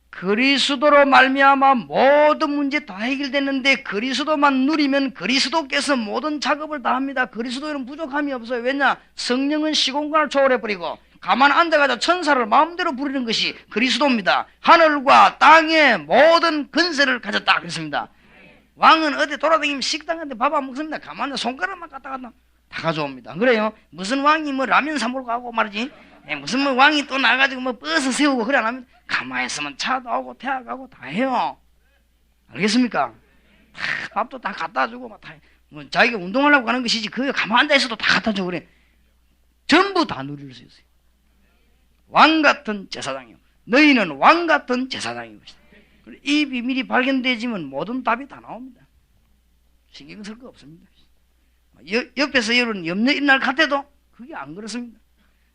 그리스도로 말미암아 모든 문제 다 해결됐는데 그리스도만 누리면 그리스도께서 모든 작업을 다 합니다. 그리스도에는 부족함이 없어요. 왜냐? 성령은 시공간을 초월해버리고 가만 앉아가지고 천사를 마음대로 부리는 것이 그리스도입니다. 하늘과 땅의 모든 근세를 가졌다 그랬습니다. 왕은 어디 돌아다니면 식당 같은 데 밥 안 먹습니다. 가만히 손가락만 갖다 갖다 다 가져옵니다. 그래요? 무슨 왕이 뭐 라면 사 먹고 가고 말이지. 무슨 뭐 왕이 또 나가지고 뭐 버스 세우고 그래 안 하면 가만히 있으면 차도 오고 태아 가고 다 해요. 알겠습니까? 밥도 다 갖다 주고 막 다 뭐 자기가 운동하려고 가는 것이지 그게 가만히 앉아 있어도 다 갖다 주고 그래. 전부 다 누릴 수 있어요. 왕 같은 제사장이요. 너희는 왕 같은 제사장이고 이 비밀이 발견되지면 모든 답이 다 나옵니다. 신경 쓸 거 없습니다. 옆에서 여러분 염려 있날 같아도 그게 안 그렇습니다.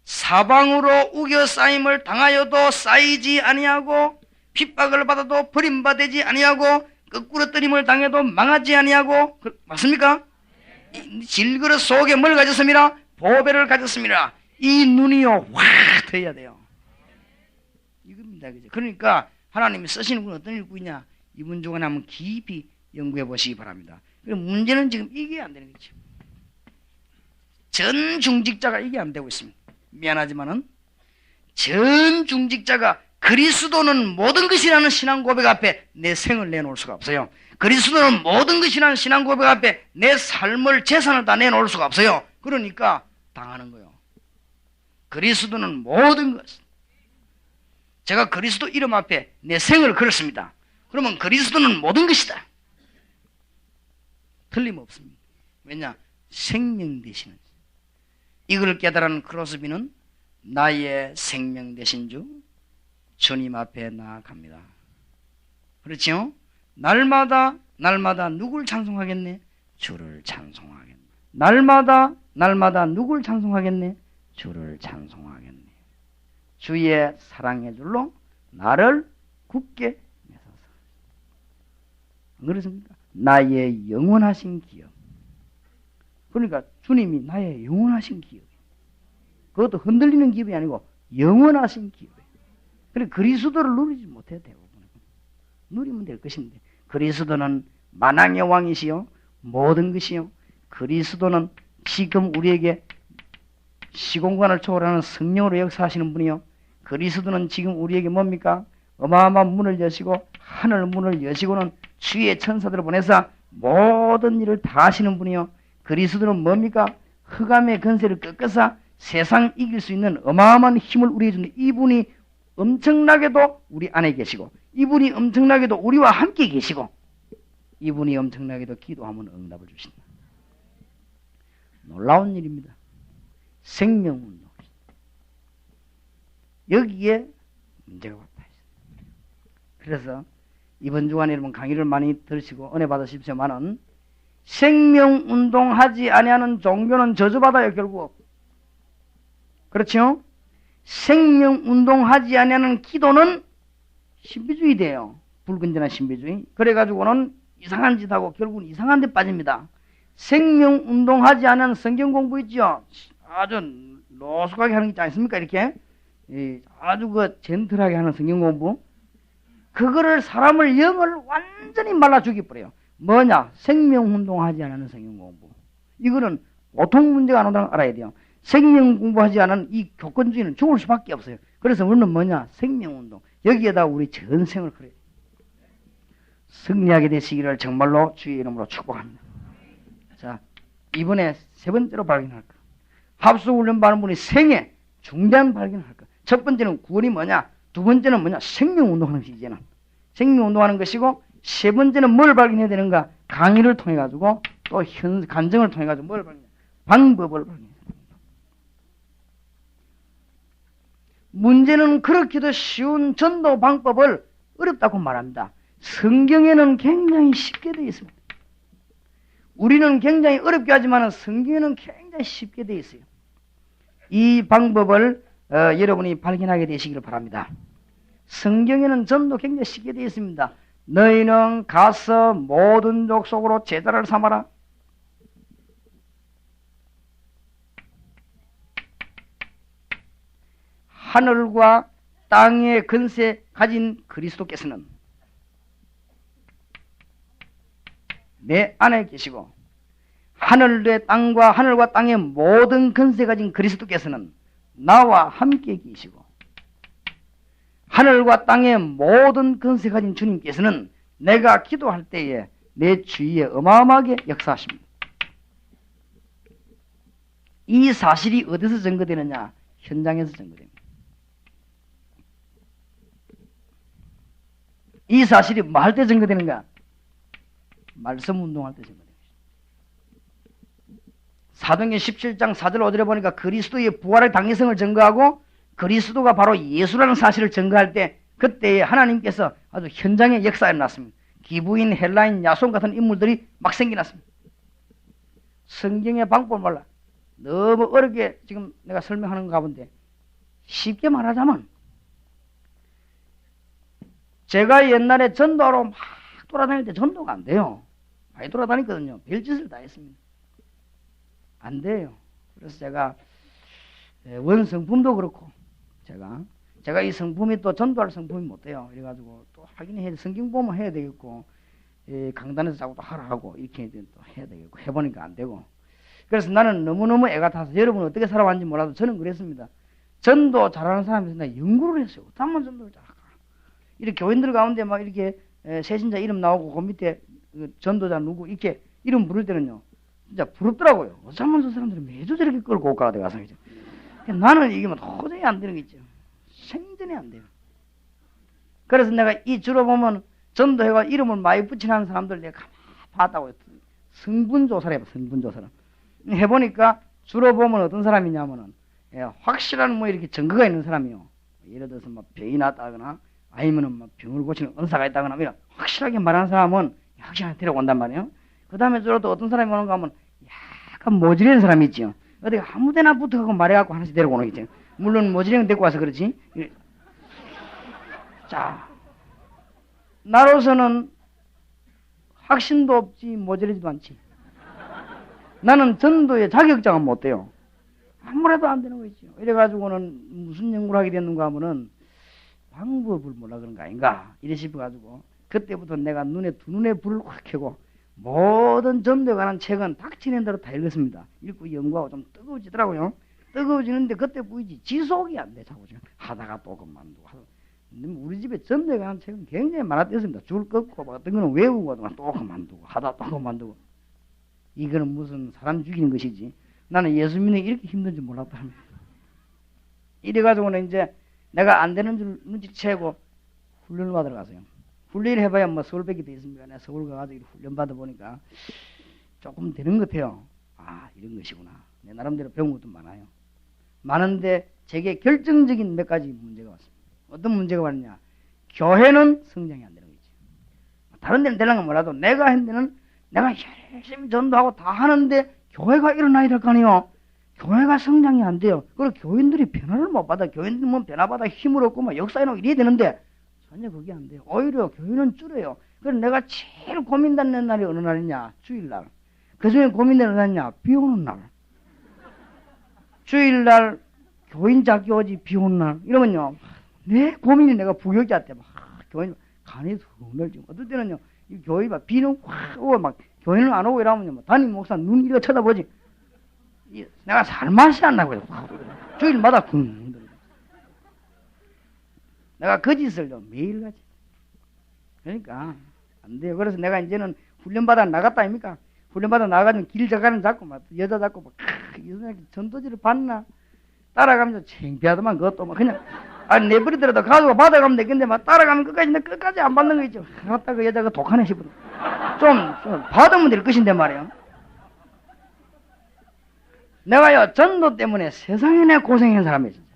사방으로 우겨싸임을 당하여도 쌓이지 아니하고 핍박을 받아도 버림받지 아니하고 거꾸러뜨림을 당해도 망하지 아니하고 맞습니까? 질그릇 속에 뭘 가졌습니다? 보배를 가졌습니다. 이 눈이요 확 트여야 돼요. 이겁니다. 그죠? 그러니까 하나님이 쓰시는 분은 어떤 일꾼이냐? 이분 중에 한번 깊이 연구해 보시기 바랍니다. 그럼 문제는 지금 이게 안 되는 거죠. 전 중직자가 이게 안 되고 있습니다. 미안하지만은 전 중직자가 그리스도는 모든 것이라는 신앙 고백 앞에 내 생을 내놓을 수가 없어요. 그리스도는 모든 것이라는 신앙 고백 앞에 내 삶을 재산을 다 내놓을 수가 없어요. 그러니까 당하는 거예요. 그리스도는 모든 것. 제가 그리스도 이름 앞에 내 생을 걸었습니다. 그러면 그리스도는 모든 것이다. 틀림없습니다. 왜냐? 생명 되시는 이걸 깨달은 크로스비는 나의 생명 되신 주 주님 앞에 나아갑니다. 그렇죠? 날마다 누굴 찬송하겠네? 주를 찬송하겠네. 날마다 누굴 찬송하겠네? 주를 찬송하겠네. 주의 사랑의 줄로 나를 굳게 매소서. 안 그렇습니까? 나의 영원하신 기업. 그러니까 주님이 나의 영원하신 기업이에요. 그것도 흔들리는 기업이 아니고 영원하신 기업이에요. 그래 그리스도를 누리지 못해요. 대부분. 누리면 될 것인데 그리스도는 만왕의 왕이시요 모든 것이요. 그리스도는 지금 우리에게 시공간을 초월하는 성령으로 역사하시는 분이요. 그리스도는 지금 우리에게 뭡니까? 어마어마한 문을 여시고 하늘 문을 여시고는 주의 천사들을 보내서 모든 일을 다 하시는 분이요. 그리스도는 뭡니까? 흑암의 권세를 꺾어서 세상 이길 수 있는 어마어마한 힘을 우리에게 주는 이분이 엄청나게도 우리 안에 계시고, 이분이 엄청나게도 우리와 함께 계시고, 이분이 엄청나게도 기도하면 응답을 주신다. 놀라운 일입니다. 생명운동. 여기에 문제가 왔다. 그래서 이번 주간에 여러분 강의를 많이 들으시고 은혜 받으십시오만은, 생명운동하지 아니하는 종교는 저주받아요. 결국 그렇죠? 생명운동하지 아니하는 기도는 신비주의 돼요. 불건전한 신비주의. 그래가지고는 이상한 짓하고 결국은 이상한 데 빠집니다. 생명운동하지 않은 성경 공부 있죠? 아주 노숙하게 하는 게 있지 않습니까? 이렇게 아주 그 젠틀하게 하는 성경 공부, 그거를 사람을 영을 완전히 말라 죽여버려요. 뭐냐? 생명운동하지 않은 성경 공부. 이거는 보통 문제가 안 온다는 걸 알아야 돼요. 생명 공부하지 않은 이 교권주의는 죽을 수밖에 없어요. 그래서 우리는 뭐냐? 생명운동. 여기에다 우리 전생을 그래요. 승리하게 되시기를 정말로 주의 이름으로 축복합니다. 자, 이번에 세 번째로 발견할 것. 합숙훈련 받는 분이 생애 중대한 발견을 할 것. 첫 번째는 구원이 뭐냐? 두 번째는 뭐냐? 생명운동하는 것이 이제는. 생명운동하는 것이고, 세 번째는 뭘 발견해야 되는가? 강의를 통해가지고, 또 간증을 통해가지고 뭘 발견해야 되는가? 방법을 발견해야 된다. 문제는 그렇게도 쉬운 전도 방법을 어렵다고 말합니다. 성경에는 굉장히 쉽게 되어 있습니다. 우리는 굉장히 어렵게 하지만 성경에는 굉장히 쉽게 되어 있어요. 이 방법을 여러분이 발견하게 되시기를 바랍니다. 성경에는 전도 굉장히 쉽게 되어 있습니다. 너희는 가서 모든 족속으로 제자를 삼아라. 하늘과 땅의 권세 가진 그리스도께서는 내 안에 계시고, 하늘과 땅의 모든 권세 가진 그리스도께서는 나와 함께 계시고, 하늘과 땅의 모든 권세 가진 주님께서는 내가 기도할 때에 내 주위에 어마어마하게 역사하십니다. 이 사실이 어디서 증거되느냐? 현장에서 증거됩니다. 이 사실이 뭐 할 때 증거되는가? 말씀 운동할 때 증거됩니다. 사도행전 17장 4절 5절에 보니까 그리스도의 부활의 당위성을 증거하고 그리스도가 바로 예수라는 사실을 증거할 때, 그때에 하나님께서 아주 현장에 역사가 일어났습니다. 기부인, 헬라인, 야손 같은 인물들이 막 생겨났습니다. 성경의 방법을 몰라. 너무 어렵게 지금 내가 설명하는 거 가본데, 쉽게 말하자면, 제가 옛날에 전도하러 막 돌아다닐 때 전도가 안 돼요. 많이 돌아다녔거든요. 별짓을 다 했습니다. 안 돼요. 그래서 제가 원성품도 그렇고, 제가 이 성품이 또 전도할 성품이 못 돼요. 그래가지고 또 하긴 해야 돼. 성경 보면 해야 되겠고, 강단에서 자꾸 또 하라고 이렇게 또 해야 되겠고, 해보니까 안 되고. 그래서 나는 너무너무 애가 타서, 여러분 어떻게 살아왔는지 몰라도 저는 그랬습니다. 전도 잘하는 사람이 있으나 연구를 했어요. 어떤 전도를 잘할까? 이렇게 교인들 가운데 막 이렇게 세신자 이름 나오고 그 밑에 전도자 누구 이렇게 이름 부를 때는요, 진짜 부럽더라고요. 어쩌면 저 사람들이 매주 저렇게 끌고 올까 내가 생각했죠. 나는 이게 뭐 도저히 안 되는 게 있죠. 생전에 안 돼요. 그래서 내가 이 주로 보면 전도해가 이름을 많이 붙이는 사람들 내가 가만히 봤다고. 성분조사를 해봐. 성분조사를 해보니까 주로 보면 어떤 사람이냐면은 확실한 뭐 이렇게 증거가 있는 사람이요. 예를 들어서 뭐 병이 났다거나 아니면은 뭐 병을 고치는 은사가 있다거나 이런 확실하게 말하는 사람은 확실하게 데려온단 말이에요. 그 다음에 주로 또 어떤 사람이 오는가 하면 약간 모질이는 사람이 있죠. 어디 아무데나 붙어가고 말해갖고 하나씩 데리고 오는 게 있죠. 물론 모질이는 데리고 와서 그렇지. 자, 나로서는 확신도 없지 모질이지도 않지. 나는 전도의 자격증은 못 돼요. 아무래도 안 되는 거 있죠. 이래가지고는 무슨 연구를 하게 됐는가 하면은 방법을 몰라 그런 거 아닌가 이래 싶어가지고 그때부터 내가 두 눈에 불을 확 켜고 모든 전도에 관한 책은 닥치는 대로 다 읽었습니다. 읽고 연구하고 좀 뜨거워지더라고요. 뜨거워지는데 그때 보이지 지속이 안 돼. 자꾸 지금 하다가 또 그만두고 우리 집에 전도에 관한 책은 굉장히 많았습니다. 줄 긋고 막 어떤 거는 외우고 또 그만두고 하다 또 그만두고. 이거는 무슨 사람 죽이는 것이지. 나는 예수 믿는 게 이렇게 힘든 줄 몰랐다. 이래가지고는 이제 내가 안 되는 줄 눈치채고 훈련을 받으러 가세요. 훈련을 해봐야 뭐 서울밖에 돼 있습니까? 내가 서울 가가지고 훈련 받아보니까 조금 되는 것 같아요. 아, 이런 것이구나. 내 나름대로 배운 것도 많아요. 많은데 제게 결정적인 몇 가지 문제가 왔습니다. 어떤 문제가 왔냐? 교회는 성장이 안 되는 거지. 다른 데는 되는 건 몰라도 내가 한 데는 내가 열심히 전도하고 다 하는데 교회가 일어나야 될 거 아니에요. 교회가 성장이 안 돼요. 그리고 교인들이 변화를 못 받아. 교인들은 뭐 변화받아 힘을 얻고 막 역사해놓고 이래야 되는데 전혀 그게 안 돼요. 오히려 교회는 줄어요. 그래서 내가 제일 고민되는 날이 어느 날이냐? 주일날. 그 중에 고민되는 날이냐? 비 오는 날. 주일날 교인 잡기 오지 비 오는 날. 이러면요. 내 고민이 내가 부역자 때 막 교인 간이 흥얼지고 어떨 때는요. 이 교인 막 비는 확 오고 막 교인은 안 오고 이러면요. 뭐 담임 목사 눈 이렇게 쳐다보지. 내가 살맛이 안 나고요. 주일마다 쿵. 내가 그 짓을 매일 하지. 그러니까 안 돼요. 그래서 내가 이제는 훈련받아 나갔다 아닙니까? 훈련받아 나가면 길 저가는 잡고 막 여자 잡고 막 전도지를 봤나? 따라가면서 창피하더만 그것도 막 그냥 내버리더라도 가지고 받아가면 되겠는데 막 따라가면 끝까지 안 받는 거 있죠. 갔다 그 여자가 독하네 싶어. 좀 받으면 될 것인데 말이에요. 내가요 전도 때문에 세상에 내 고생한 사람이 진짜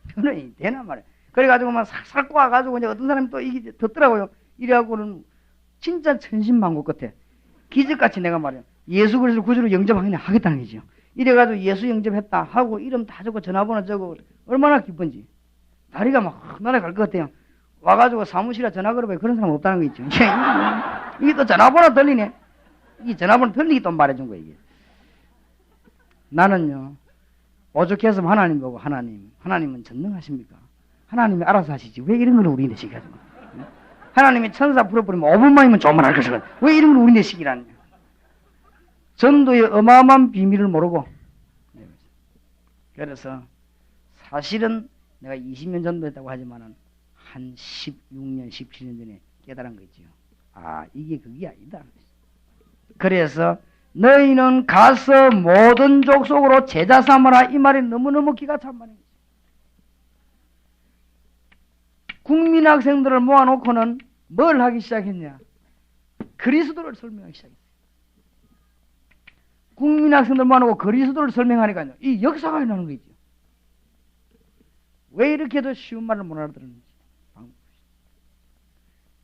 변호인이 되나 말이에요. 그래가지고 막 싹싹 꼬아가지고 이제 어떤 사람이 또 이게 듣더라고요. 이래갖고는 진짜 천신만고 끝에 기적같이 내가 말이에요. 예수 그리스도 구주로 영접하겠다는 거죠. 이래가지고 예수 영접했다 하고 이름 다 적고 전화번호 적고 얼마나 기쁜지. 다리가 막 날아갈 것 같아요. 와가지고 사무실에 전화 걸어봐요. 그런 사람 없다는 거 있죠. 이게 또 전화번호 들리네. 이 전화번호 들리기 또 말해준 거예요. 이게. 나는요 오죽했으면 하나님 보고 하나님은 전능하십니까? 하나님이 알아서 하시지 왜 이런 걸 우리한테 시켜가지고 하나님이 천사 풀어버리면 5분만이면 조금만 할 것이거든 왜 이런 걸 우리한테 시키라냐. 전도의 어마어마한 비밀을 모르고 그래서 사실은 내가 20년 전도했다고 하지만은 한 16년 17년 전에 깨달은 거 있죠. 아 이게 그게 아니다. 그래서 너희는 가서 모든 족속으로 제자 삼으라. 이 말이 너무너무 기가 찬 말입니다. 국민 학생들을 모아놓고는 뭘 하기 시작했냐? 그리스도를 설명하기 시작했어요. 국민 학생들 모아놓고 그리스도를 설명하니까요. 이 역사가 일어나는 거죠. 왜 이렇게도 쉬운 말을 못 알아들었는지.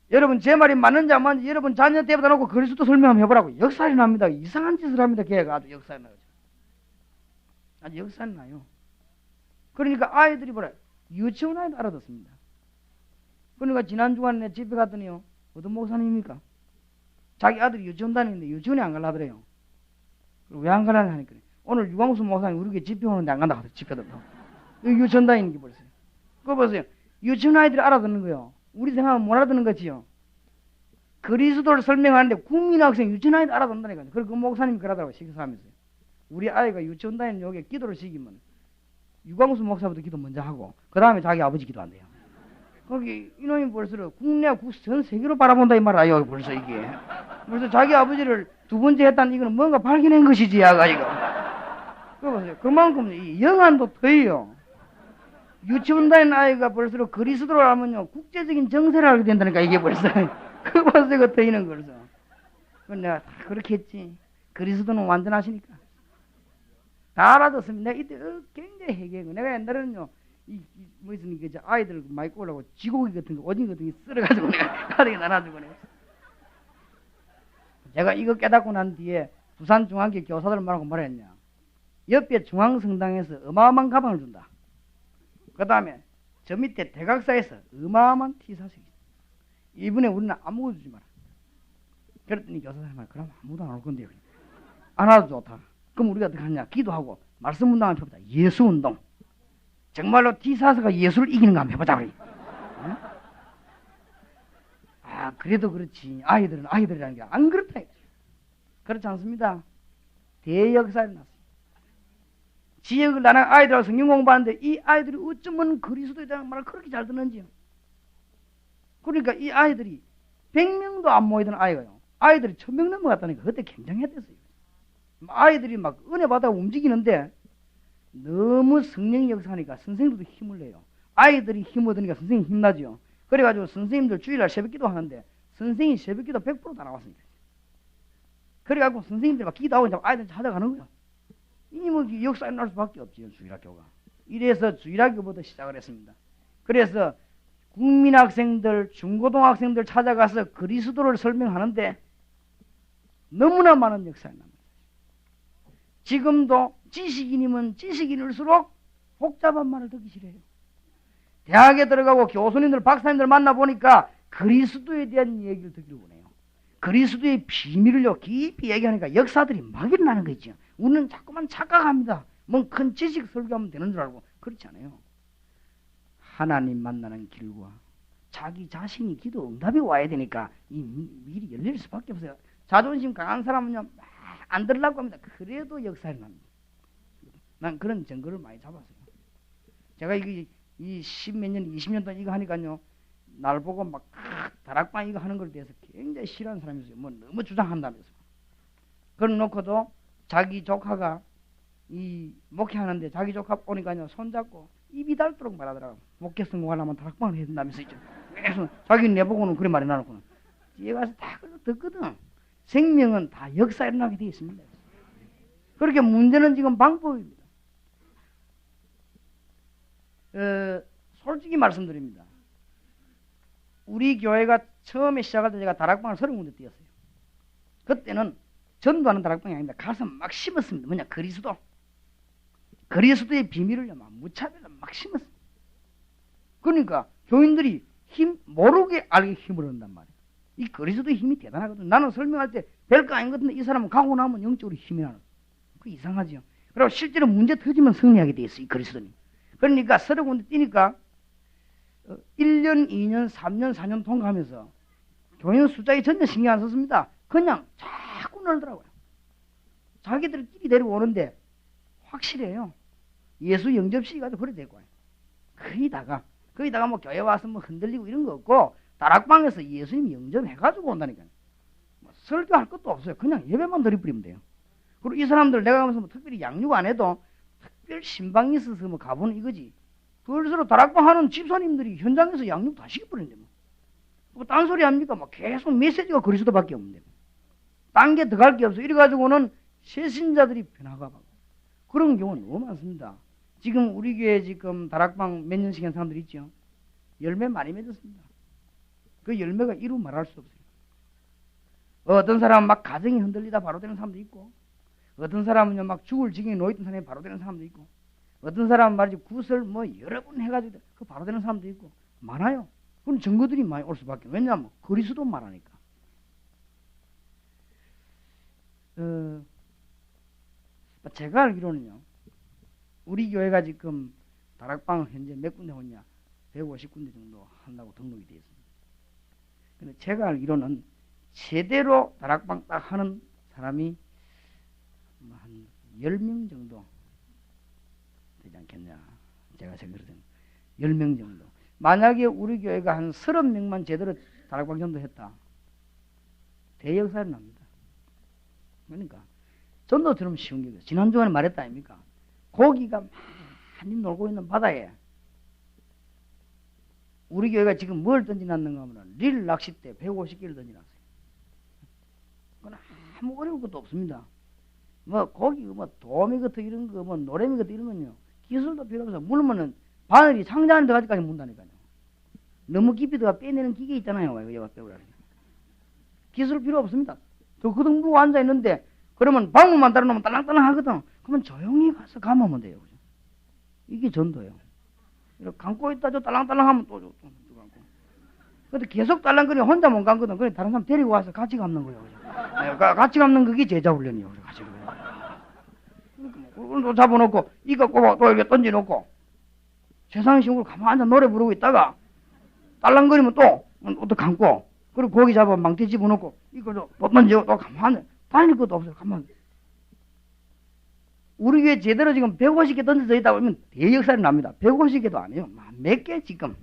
여러분 제 말이 맞는지 안 맞는지 여러분 자녀 때보다 놓고 그리스도 설명 한번 해보라고. 역사가 일어납니다. 이상한 짓을 합니다. 걔가 아주 역사가 나죠. 아주 역사가 나요. 그러니까 아이들이 뭐라 유치원 아이도 알아듣습니다. 그러니까 지난 주간에 내 집에 갔더니요. 어떤 목사님입니까? 자기 아들이 유치원 다니는데 유치원에 안 가려더래요. 왜 안 가려고 하니까 오늘 유광수 목사님 우리 집에 오는데 안 간다고 하더라고요. 집에도. 유치원 다니는 게 벌써요. 그거 보세요. 유치원 아이들이 알아듣는 거요. 우리 생각은 못 알아듣는 거지요. 그리스도를 설명하는데 국민학생 유치원 아이들 알아듣는다니까요. 그리고 그 목사님이 그러더라고요. 식사하면서요. 우리 아이가 유치원 다니는 요게 기도를 시키면 유광수 목사부터 기도 먼저 하고 그 다음에 자기 아버지 기도한대요. 거기 이놈이 벌써 국내 전 세계로 바라본다 이 말이야. 벌써 이게 벌써 자기 아버지를 두 번째 했다는 이거는 뭔가 발견한 것이지 야가 이거. 그거 보세요. 그만큼 이 영안도 더해요. 유치원 다니는 아이가 벌써 그리스도를 알면요 국제적인 정세를 알게 된다니까 이게 벌써. 그거 벌써 이거 더이는 벌써. 그건 내가 다 그렇게 했지. 그리스도는 완전하시니까. 다 알아듣습니다. 내가 이때 굉장히 해결하고 내가 옛날에는요 뭐 있으니까 아이들 많이 꼬려고 쥐고기 같은 거 오징어 같은 거 썰어가지고 내가 가득히 나눠주고 내가 제가 이거 깨닫고 난 뒤에 부산 중앙교 교사들 말하고 뭐라 했냐. 옆에 중앙성당에서 어마어마한 가방을 준다. 그 다음에 저 밑에 대각사에서 어마어마한 티사식이 있어. 이번에 우리는 아무것도 주지 마라. 그랬더니 교사들이 말 그럼 아무도 안 올 건데요. 안 와도 좋다. 그럼 우리가 어떻게 하냐. 기도하고 말씀운동을 펴보자. 예수운동. 정말로 티사스가 예수를 이기는 거 한번 해보자 그래. 응? 아 그래도 그렇지. 아이들은 아이들이라는 게 안 그렇다. 그렇지 않습니다. 대역사에 났어요. 지역을 나는 아이들하고 성경 공부하는데 이 아이들이 어쩌면 그리스도에 대한 말을 그렇게 잘 듣는지요. 그러니까 이 아이들이 100명도 안 모이던 아이가요. 아이들이 1000명 넘어갔다니까. 그때 굉장했댔어요. 아이들이 막 은혜 받아 움직이는데 너무 성령 역사하니까 선생님들도 힘을 내요. 아이들이 힘 얻으니까 선생님 힘나죠. 그래가지고 선생님들 주일날 새벽기도 하는데 선생님이 새벽기도 100%다 나왔습니다. 그래가지고 선생님들이 막 기도하고 이제 아이들 찾아가는 거예요. 이니 뭐 역사에 날 수밖에 없지요. 주일학교가. 이래서 주일학교부터 시작을 했습니다. 그래서 국민학생들, 중고등학생들 찾아가서 그리스도를 설명하는데 너무나 많은 역사에 납니다. 지금도 지식인이면 지식인일수록 복잡한 말을 듣기 싫어요. 대학에 들어가고 교수님들, 박사님들 만나보니까 그리스도에 대한 얘기를 듣기를 원해요. 그리스도의 비밀을요 깊이 얘기하니까 역사들이 막 일어나는 거죠. 우리는 자꾸만 착각합니다. 뭐 큰 지식 설교하면 되는 줄 알고. 그렇지 않아요. 하나님 만나는 길과 자기 자신이 기도 응답이 와야 되니까 이 미리 열릴 수밖에 없어요. 자존심 강한 사람은요 막 안 들으려고 합니다. 그래도 역사에 납니다. 난 그런 증거를 많이 잡았어요. 제가 이 십몇 년, 20년 동안 이거 하니까요 날 보고 막 다락방 이거 하는 걸 대해서 굉장히 싫어하는 사람이 있어요. 뭐 너무 주장한다면서. 그래 놓고도 자기 조카가 이 목회하는데 자기 조카 오니까요 손잡고 입이 닳도록 말하더라고. 목회 성공하려면 다락방을 해야 된다면서 있죠. 그래서 자기는 내보고는 그래 말이 나놓고는 뒤에 가서 다 그걸 듣거든. 생명은 다 역사에 일어나게 되어 있습니다. 그렇게 문제는 지금 방법입니다. 솔직히 말씀드립니다. 우리 교회가 처음에 시작할 때 제가 다락방을 30군데 띄었어요. 그때는 전도하는 다락방이 아닙니다. 가서 막 심었습니다. 뭐냐, 그리스도. 그리스도의 비밀을요, 막 무차별로 막 심었습니다. 그러니까 교인들이 모르게 알게 힘을 얻는단 말이에요. 이 그리스도의 힘이 대단하거든요. 나는 설명할 때 별거 아닌 것 같은데 이 사람은 가고 나면 영적으로 힘이 나는. 그 이상하죠. 그리고 실제로 문제 터지면 승리하게 돼 있어요. 이 그리스도님. 그러니까 30군데 뛰니까 1년, 2년, 3년, 4년 통과하면서 교인 숫자에 전혀 신경 안 썼습니다. 그냥 자꾸 늘더라고요. 자기들끼리 데리고 오는데 확실해요. 예수 영접식이 가지고 그래 되고 거기다가 뭐 교회 와서 뭐 흔들리고 이런 거 없고 다락방에서 예수님 영접해가지고 온다니까요. 뭐 설교할 것도 없어요. 그냥 예배만 드리뿌리면 돼요. 그리고 이 사람들 내가 가면서 뭐 특별히 양육 안 해도 특별 신방이 있어서 뭐 가보는 이거지. 그래서 다락방 하는 집사님들이 현장에서 양육 다 시켜버리는데 뭐 딴소리 합니까? 막 계속 메시지가 그리스도밖에 없는데 딴 게 더 갈 게 없어. 이래가지고는 새신자들이 변화가 그런 경우는 너무 많습니다. 지금 우리 교회 지금 다락방 몇 년씩 한 사람들 있죠. 열매 많이 맺었습니다. 그 열매가 이루 말할 수 없어요. 어떤 사람은 막 가정이 흔들리다 바로 되는 사람도 있고, 어떤 사람은요 막 죽을 지경에 놓여있던 사람이 바로 되는 사람도 있고, 어떤 사람은 말이지 구설 뭐 여러 번 해가지고 그 바로 되는 사람도 있고 많아요. 그런 증거들이 많이 올 수밖에. 왜냐하면 그리스도 말하니까. 제가 알기로는요, 우리 교회가 지금 다락방 현재 몇 군데 오냐? 150군데 정도 한다고 등록이 되어 있습니다. 근데 제가 알기로는 제대로 다락방 딱 하는 사람이 한 10명 정도 되지 않겠냐. 제가 생각해도 10명 정도. 만약에 우리 교회가 한 30명만 제대로 다락방 전도했다. 대역사를 납니다. 그러니까 전도처럼 쉬운 게 지난주에 말했다 아닙니까? 고기가 많이 놀고 있는 바다에 우리 교회가 지금 뭘 던지놨는가 하면 릴 낚싯대 150개를 던지놨어요. 그건 아무 어려울 것도 없습니다. 뭐 고기 뭐 도미 같은 이런 거 뭐 노래미 같은 이런 건요 기술도 필요 없어. 물으면은 바늘이 상자 안에 들어가기까지 문다니까요. 너무 깊이 들어가 빼내는 기계 있잖아요. 여기가 빼오라니. 기술 필요 없습니다. 저 그등 누워 앉아 있는데 그러면 방문만 달아놓으면 딸랑딸랑 하거든. 그러면 조용히 가서 감으면 돼요. 이게 전도예요. 이렇게 감고 있다 저 딸랑딸랑 하면 또 감고. 근데 계속 딸랑거리면 혼자 못 감거든. 그래 다른 사람 데리고 와서 같이 감는 거예요. 같이 감는 그게 제자 훈련이에요. 같이. 그걸 또 잡아놓고 이거 꼽아 또 이렇게 던져놓고 세상의 식으로 가만히 앉아 노래 부르고 있다가 딸랑거리면 또 감고 그리고 고기 잡아 망태 집어넣고 이거 또 던지고 또 가만히 달릴 것도 없어요. 가만히. 우리 교회 제대로 지금 150개 던져져 있다 보면 대역살이 납니다. 150개도 아니에요. 몇 개 지금.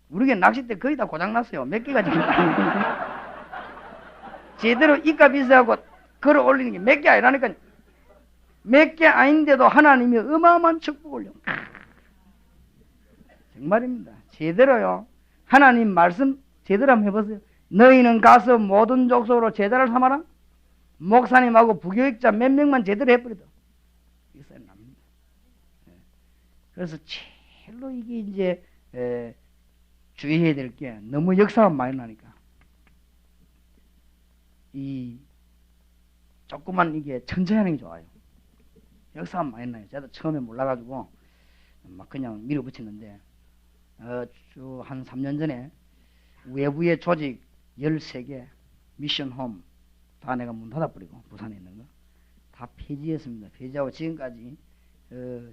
우리 교회 낚싯대 거의 다 고장났어요. 몇 개가 지금. 제대로 입값 있어하고 걸어 올리는 게 몇 개 아니라니까요. 몇 개 아닌데도 하나님이 어마어마한 축복을 요. 정말입니다. 제대로요. 하나님 말씀 제대로 한번 해보세요. 너희는 가서 모든 족속으로 제자를 삼아라. 목사님하고 부교육자 몇 명만 제대로 해버려도 이거 납니다. 그래서 제일로 이게 이제 주의해야 될 게 너무 역사가 많이 나니까 이 조그만 이게 천천히 하는 게 좋아요. 역사가 많이 나요. 저도 처음에 몰라가지고 막 그냥 밀어붙였는데 한 3년 전에 외부의 조직 13개 미션홈 다 내가 문 닫아버리고 부산에 있는 거 다 폐지했습니다. 폐지하고 지금까지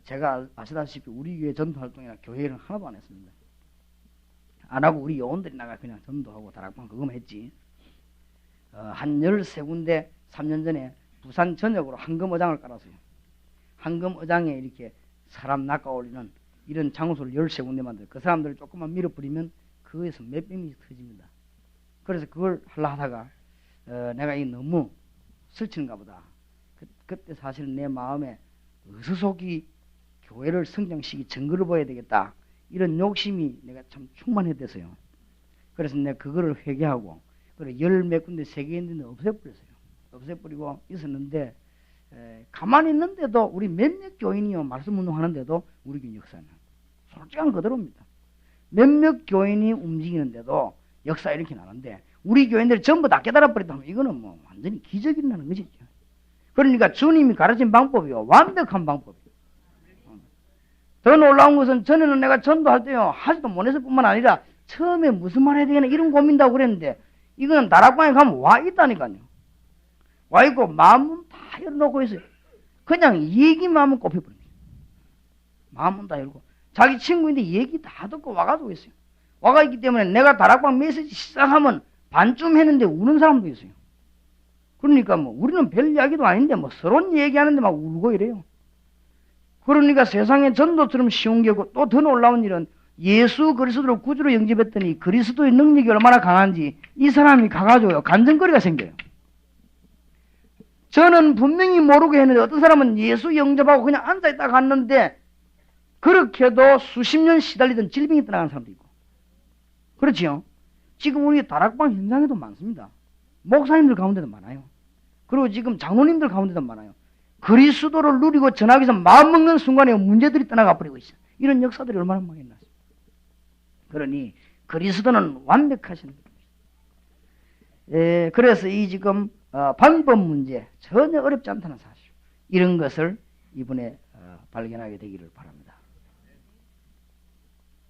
제가 아시다시피 우리 교회 전도활동이나 교회를 하나도 안 했습니다. 안 하고 우리 요원들이 나가 그냥 전도하고 다락방 그거만 했지. 한 13군데 3년 전에 부산 전역으로 황금어장을 깔았어요. 황금어장에 이렇게 사람 낚아올리는 이런 장소를 13군데 만들어요. 그 사람들을 조금만 밀어버리면 그거에서 몇 명이 터집니다. 그래서 그걸 하려 하다가 내가 이 너무 설치는가 보다. 그때 사실 내 마음에 어수속히 교회를 성장시키 증거를 보여야 되겠다. 이런 욕심이 내가 참 충만했대서요. 그래서 내가 그거를 회개하고 그래 10몇 군데 3개 있는데 없애버렸어요. 없애버리고 있었는데 가만히 있는데도 우리 몇몇 교인이요 말씀 운동하는데도 우리 교인 역사는 솔직한 그대로입니다. 몇몇 교인이 움직이는데도 역사 이렇게 나는데 우리 교인들이 전부 다 깨달아버렸다면 이거는 뭐 완전히 기적이 나는 것이죠. 그러니까 주님이 가르친 방법이요 완벽한 방법이에요. 더 놀라운 것은 전에는 내가 전도할 때요 하지도 못해서 뿐만 아니라 처음에 무슨 말 해야 되나 이런 고민도 하고 그랬는데 이거는 다락방에 가면 와 있다니까요. 와 있고 마음은 다 열어놓고 있어요. 그냥 얘기만 하면 꼽혀버립니다. 마음은 다 열고 자기 친구인데 얘기 다 듣고 와가지고 있어요. 와가 있기 때문에 내가 다락방 메시지 시작하면 반쯤 했는데 우는 사람도 있어요. 그러니까 뭐 우리는 별 이야기도 아닌데 뭐 서론 얘기하는데 막 울고 이래요. 그러니까 세상에 전도처럼 쉬운 게 없고 또 더 놀라운 일은 예수 그리스도를 구주로 영접했더니 그리스도의 능력이 얼마나 강한지 이 사람이 가가지고요 간증거리가 생겨요. 저는 분명히 모르고 했는데 어떤 사람은 예수 영접하고 그냥 앉아있다 갔는데 그렇게도 수십 년 시달리던 질병이 떠나간 사람도 있고 그렇지요. 지금 우리 다락방 현장에도 많습니다. 목사님들 가운데도 많아요. 그리고 지금 장로님들 가운데도 많아요. 그리스도를 누리고 전하기위해서 마음먹는 순간에 문제들이 떠나가 버리고 있어요. 이런 역사들이 얼마나 많이 났어요. 그러니 그리스도는 완벽하신 분이에요. 그래서 이 지금 방법 문제 전혀 어렵지 않다는 사실 이런 것을 이번에 발견하게 되기를 바랍니다.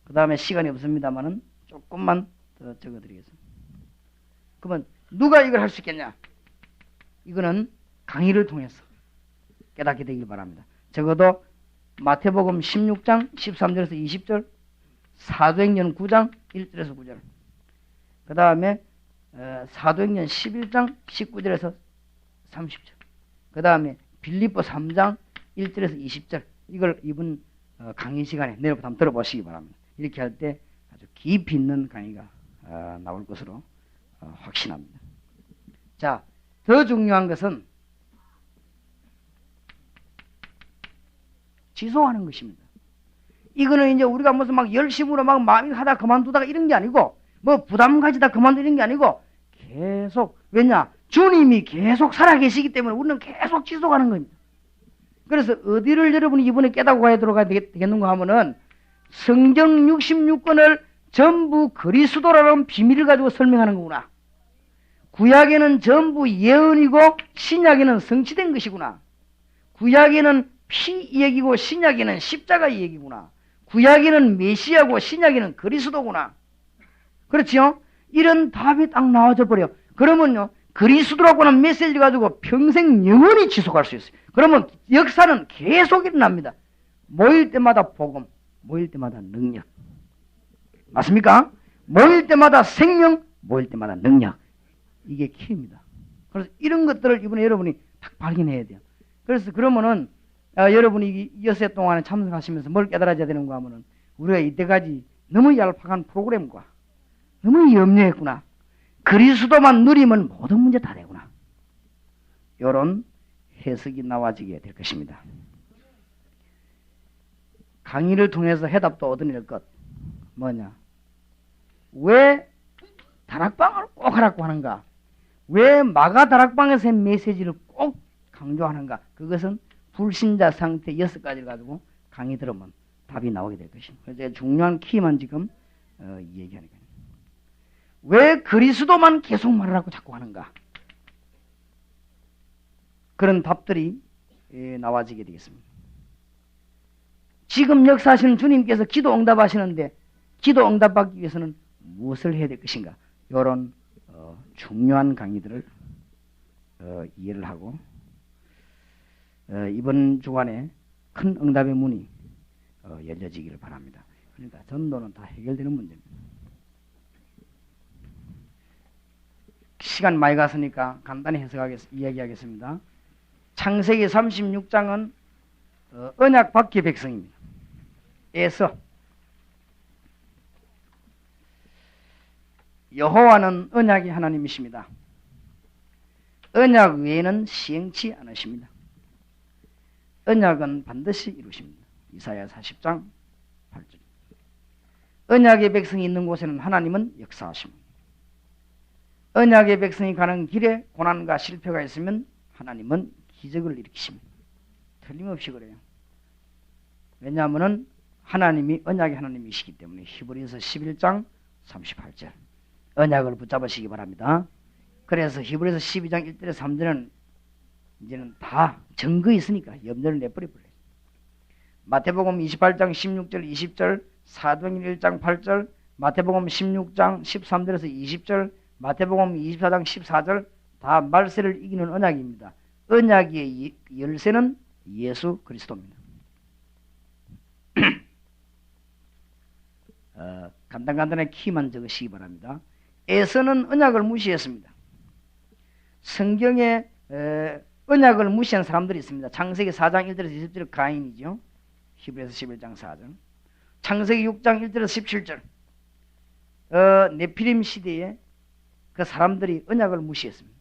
그 다음에 시간이 없습니다만은 조금만 더 적어드리겠습니다. 그러면 누가 이걸 할 수 있겠냐? 이거는 강의를 통해서 깨닫게 되길 바랍니다. 적어도 마태복음 16장 13절에서 20절, 사도행전 9장 1절에서 9절, 그 다음에 사도행전 11장 19절에서 30절, 그 다음에 빌립보 3장 1절에서 20절 이걸 이번 강의 시간에 내일부터 한번 들어보시기 바랍니다. 이렇게 할 때 아주 깊이 있는 강의가 나올 것으로 확신합니다. 자, 더 중요한 것은 지속하는 것입니다. 이거는 이제 우리가 무슨 막 열심으로 막 마음이 하다 그만두다가 이런 게 아니고 뭐 부담 가지다 그만두는 게 아니고 계속 왜냐 주님이 계속 살아계시기 때문에 우리는 계속 지속하는 겁니다. 그래서 어디를 여러분이 이번에 깨닫고 가야 들어가야 되겠는가 하면은 성경 66권을 전부 그리스도라는 비밀을 가지고 설명하는 거구나. 구약에는 전부 예언이고 신약에는 성취된 것이구나. 구약에는 피 얘기고 신약에는 십자가 얘기구나. 구약에는 메시아고 신약에는 그리스도구나. 그렇지요? 이런 답이 딱 나와져 버려. 그러면요 그리스도라고 하는 메시지 가지고 평생 영원히 지속할 수 있어요. 그러면 역사는 계속 일어납니다. 모일 때마다 복음, 모일 때마다 능력. 맞습니까? 모일 때마다 생명, 모일 때마다 능력. 이게 키입니다. 그래서 이런 것들을 이번에 여러분이 딱 발견해야 돼요. 그래서 그러면은 여러분이 여세 동안에 참석하시면서 뭘 깨달아야 되는가 하면은 우리가 이때까지 너무 얄팍한 프로그램과 너무 염려했구나. 그리스도만 누리면 모든 문제 다 되구나. 이런 해석이 나와지게 될 것입니다. 강의를 통해서 해답도 얻어낼 것 뭐냐? 왜 다락방을 꼭 하라고 하는가? 왜 마가 다락방에서의 메시지를 꼭 강조하는가? 그것은 불신자 상태 6가지를 가지고 강의 들으면 답이 나오게 될 것입니다. 그래서 중요한 키만 지금 얘기하는 거예요. 왜 그리스도만 계속 말하라고 자꾸 하는가? 그런 답들이 나와지게 되겠습니다. 지금 역사하시는 주님께서 기도 응답하시는데 기도 응답받기 위해서는 무엇을 해야 될 것인가? 이런 중요한 강의들을 이해를 하고 이번 주간에 큰 응답의 문이 열려지기를 바랍니다. 그러니까 전도는 다 해결되는 문제입니다. 시간 많이 갔으니까 간단히 이야기하겠습니다. 창세기 36장은 언약 받기 백성입니다. 에서 여호와는 언약의 하나님이십니다. 언약 외에는 시행치 않으십니다. 언약은 반드시 이루십니다. 이사야 40장 8절. 언약의 백성이 있는 곳에는 하나님은 역사하십니다. 언약의 백성이 가는 길에 고난과 실패가 있으면 하나님은 기적을 일으키십니다. 틀림없이 그래요. 왜냐하면 하나님이 언약의 하나님이시기 때문에. 히브리서 11장 38절. 언약을 붙잡으시기 바랍니다. 그래서 히브리서 12장 1절에서 3절은 이제는 다 증거 있으니까 염려를 내버려버려요. 마태복음 28장 16절 20절, 사도행전 1장 8절, 마태복음 16장 13절에서 20절, 마태복음 24장 14절 다 말세를 이기는 언약입니다. 언약의 열쇠는 예수 그리스도입니다. 간단하게 키만 적으시기 바랍니다. 에서는 언약을 무시했습니다. 성경에 언약을 무시한 사람들이 있습니다. 창세기 4장 1절에서 20절 가인이죠. 히브리서 11장 4절. 창세기 6장 1절에서 17절 네피림 시대에 그 사람들이 언약을 무시했습니다.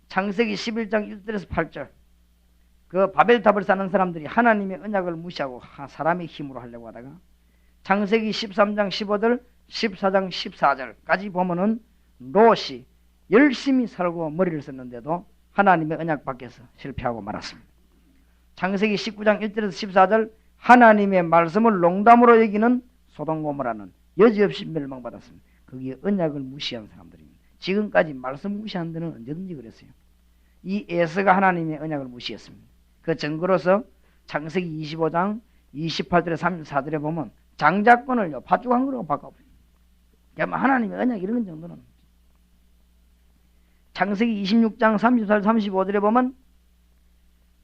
창세기 11장 1절에서 8절 그 바벨탑을 쌓는 사람들이 하나님의 언약을 무시하고 사람의 힘으로 하려고 하다가 창세기 13장 15절 14장 14절까지 보면은 롯이 열심히 살고 머리를 썼는데도 하나님의 언약 밖에서 실패하고 말았습니다. 창세기 19장 1절에서 14절 하나님의 말씀을 농담으로 여기는 소돔고모라는 여지없이 멸망받았습니다. 거기에 언약을 무시한 사람들입니다. 지금까지 말씀 무시한 데는 언제든지 그랬어요. 이 에서가 하나님의 언약을 무시했습니다. 그 증거로서 창세기 25장 28절에 34절에 보면 장자권을요 팥죽한 거로 바꿔버려요. 그러니까 하나님의 언약 이런 정도는. 창세기 26장 34절 35절에 보면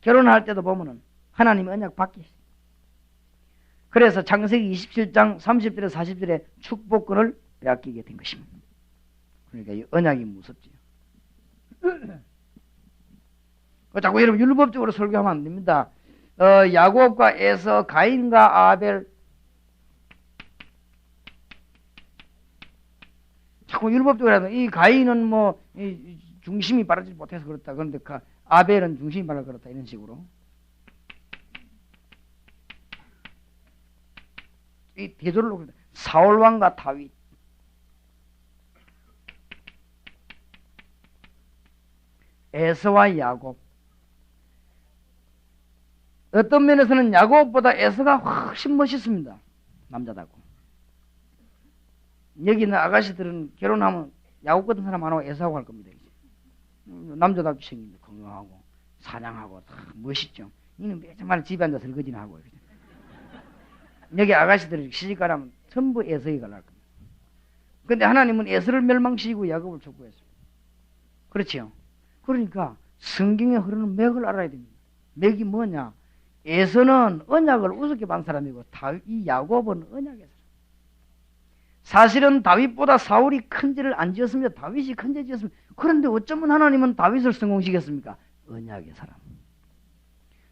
결혼할 때도 보면은 하나님의 언약 바뀌어요. 그래서 창세기 27장 30절에 40절에 축복권을 빼앗기게 된 것입니다. 그러니까 이 언약이 무섭지요. 자꾸 여러분 율법적으로 설교하면 안 됩니다. 야곱과 에서, 가인과 아벨 자꾸 율법적으로 하면 이 가인은 뭐 중심이 바르지 못해서 그렇다. 그런데 아벨은 중심이 바라 그렇다. 이런 식으로. 이 대조를 사울 왕과 다윗. 에서와 야곱. 어떤 면에서는 야곱보다 에서가 훨씬 멋있습니다. 남자다고. 여기는 아가씨들은 결혼하면 야곱 같은 사람 안 하고 에서하고 할 겁니다. 남자답게 생긴 건강하고 사냥하고 다 멋있죠. 이는 매일 집에 앉아서 설거지나 하고. 여기 아가씨들이 시집가라면 전부 에서에 가려고 합니다. 그런데 하나님은 에서를 멸망시키고 야곱을 촉구했어요. 그렇죠. 그러니까 성경에 흐르는 맥을 알아야 됩니다. 맥이 뭐냐? 에서는 언약을 우습게 본 사람이고 이 야곱은 언약의 사람. 사실은 다윗보다 사울이 큰 죄를 안 지었습니다. 다윗이 큰 죄 지었습니다. 그런데 어쩌면 하나님은 다윗을 성공시켰습니까? 언약의 사람.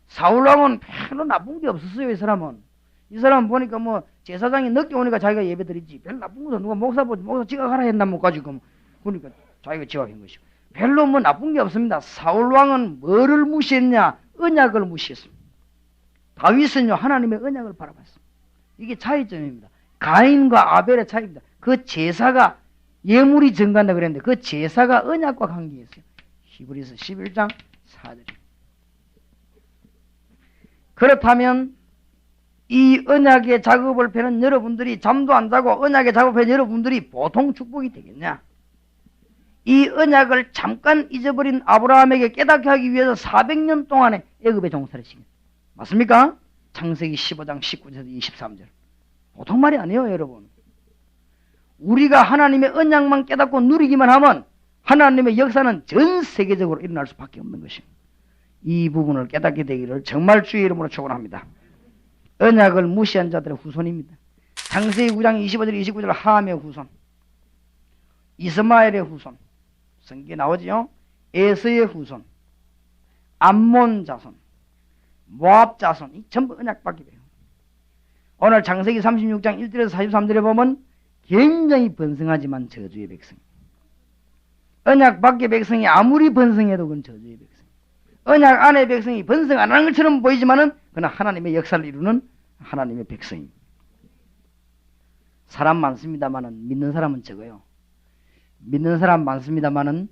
사울왕은 별로 나쁜 게 없었어요. 이 사람은 보니까 뭐 제사장이 늦게 오니까 자기가 예배 드리지 별 나쁜 것도 누가 목사 지각하라 했나 못 가지고 그러니까 자기가 지각한 것이고 별로 뭐 나쁜 게 없습니다. 사울 왕은 뭐를 무시했냐? 언약을 무시했습니다. 다윗은요 하나님의 언약을 바라봤습니다. 이게 차이점입니다. 가인과 아벨의 차이입니다. 그 제사가 예물이 증가한다 그랬는데 그 제사가 언약과 관계있어요. 히브리서 11장 4절. 그렇다면 이 언약의 작업을 펴는 여러분들이 잠도 안 자고 언약의 작업을 펴는 여러분들이 보통 축복이 되겠냐? 이 언약을 잠깐 잊어버린 아브라함에게 깨닫게 하기 위해서 400년 동안에 애굽에 종살이 시켰습니다. 맞습니까? 창세기 15장 19절에서 23절. 보통 말이 아니에요, 여러분. 우리가 하나님의 언약만 깨닫고 누리기만 하면 하나님의 역사는 전 세계적으로 일어날 수밖에 없는 것입니다. 이 부분을 깨닫게 되기를 정말 주의 이름으로 축원합니다. 언약을 무시한 자들의 후손입니다. 창세기 9장 25절 29절 함의 후손, 이스마엘의 후손, 성경에 나오지요. 에서의 후손, 암몬 자손, 모압 자손, 이 전부 언약밖에 돼요. 오늘 창세기 36장 1절에서 43절에 보면 굉장히 번성하지만 저주의 백성. 언약 밖의 백성이 아무리 번성해도 그건 저주의 백성. 언약 안의 백성이 번성 안 하는 것처럼 보이지만은 그는 하나님의 역사를 이루는 하나님의 백성입니다. 사람 많습니다만은 믿는 사람은 적어요. 믿는 사람 많습니다만은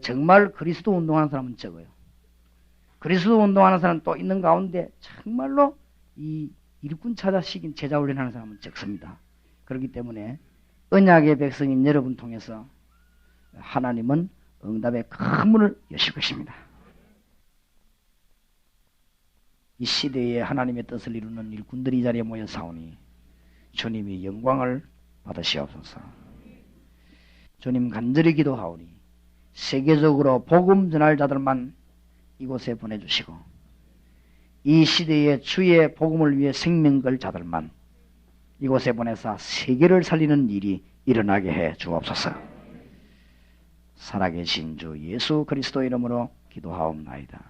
정말 그리스도 운동하는 사람은 적어요. 그리스도 운동하는 사람 또 있는 가운데 정말로 이 일꾼 찾아시킨 제자 훈련하는 사람은 적습니다. 그렇기 때문에 언약의 백성인 여러분 통해서 하나님은 응답의 큰 문을 여실 것입니다. 이 시대에 하나님의 뜻을 이루는 일꾼들이 이 자리에 모여 사오니 주님이 영광을 받으시옵소서. 주님 간절히 기도하오니 세계적으로 복음 전할 자들만 이곳에 보내주시고 이 시대에 주의 복음을 위해 생명 걸 자들만 이곳에 보내사 세계를 살리는 일이 일어나게 해 주옵소서. 살아계신 주 예수 그리스도 이름으로 기도하옵나이다.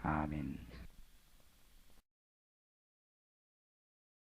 아멘.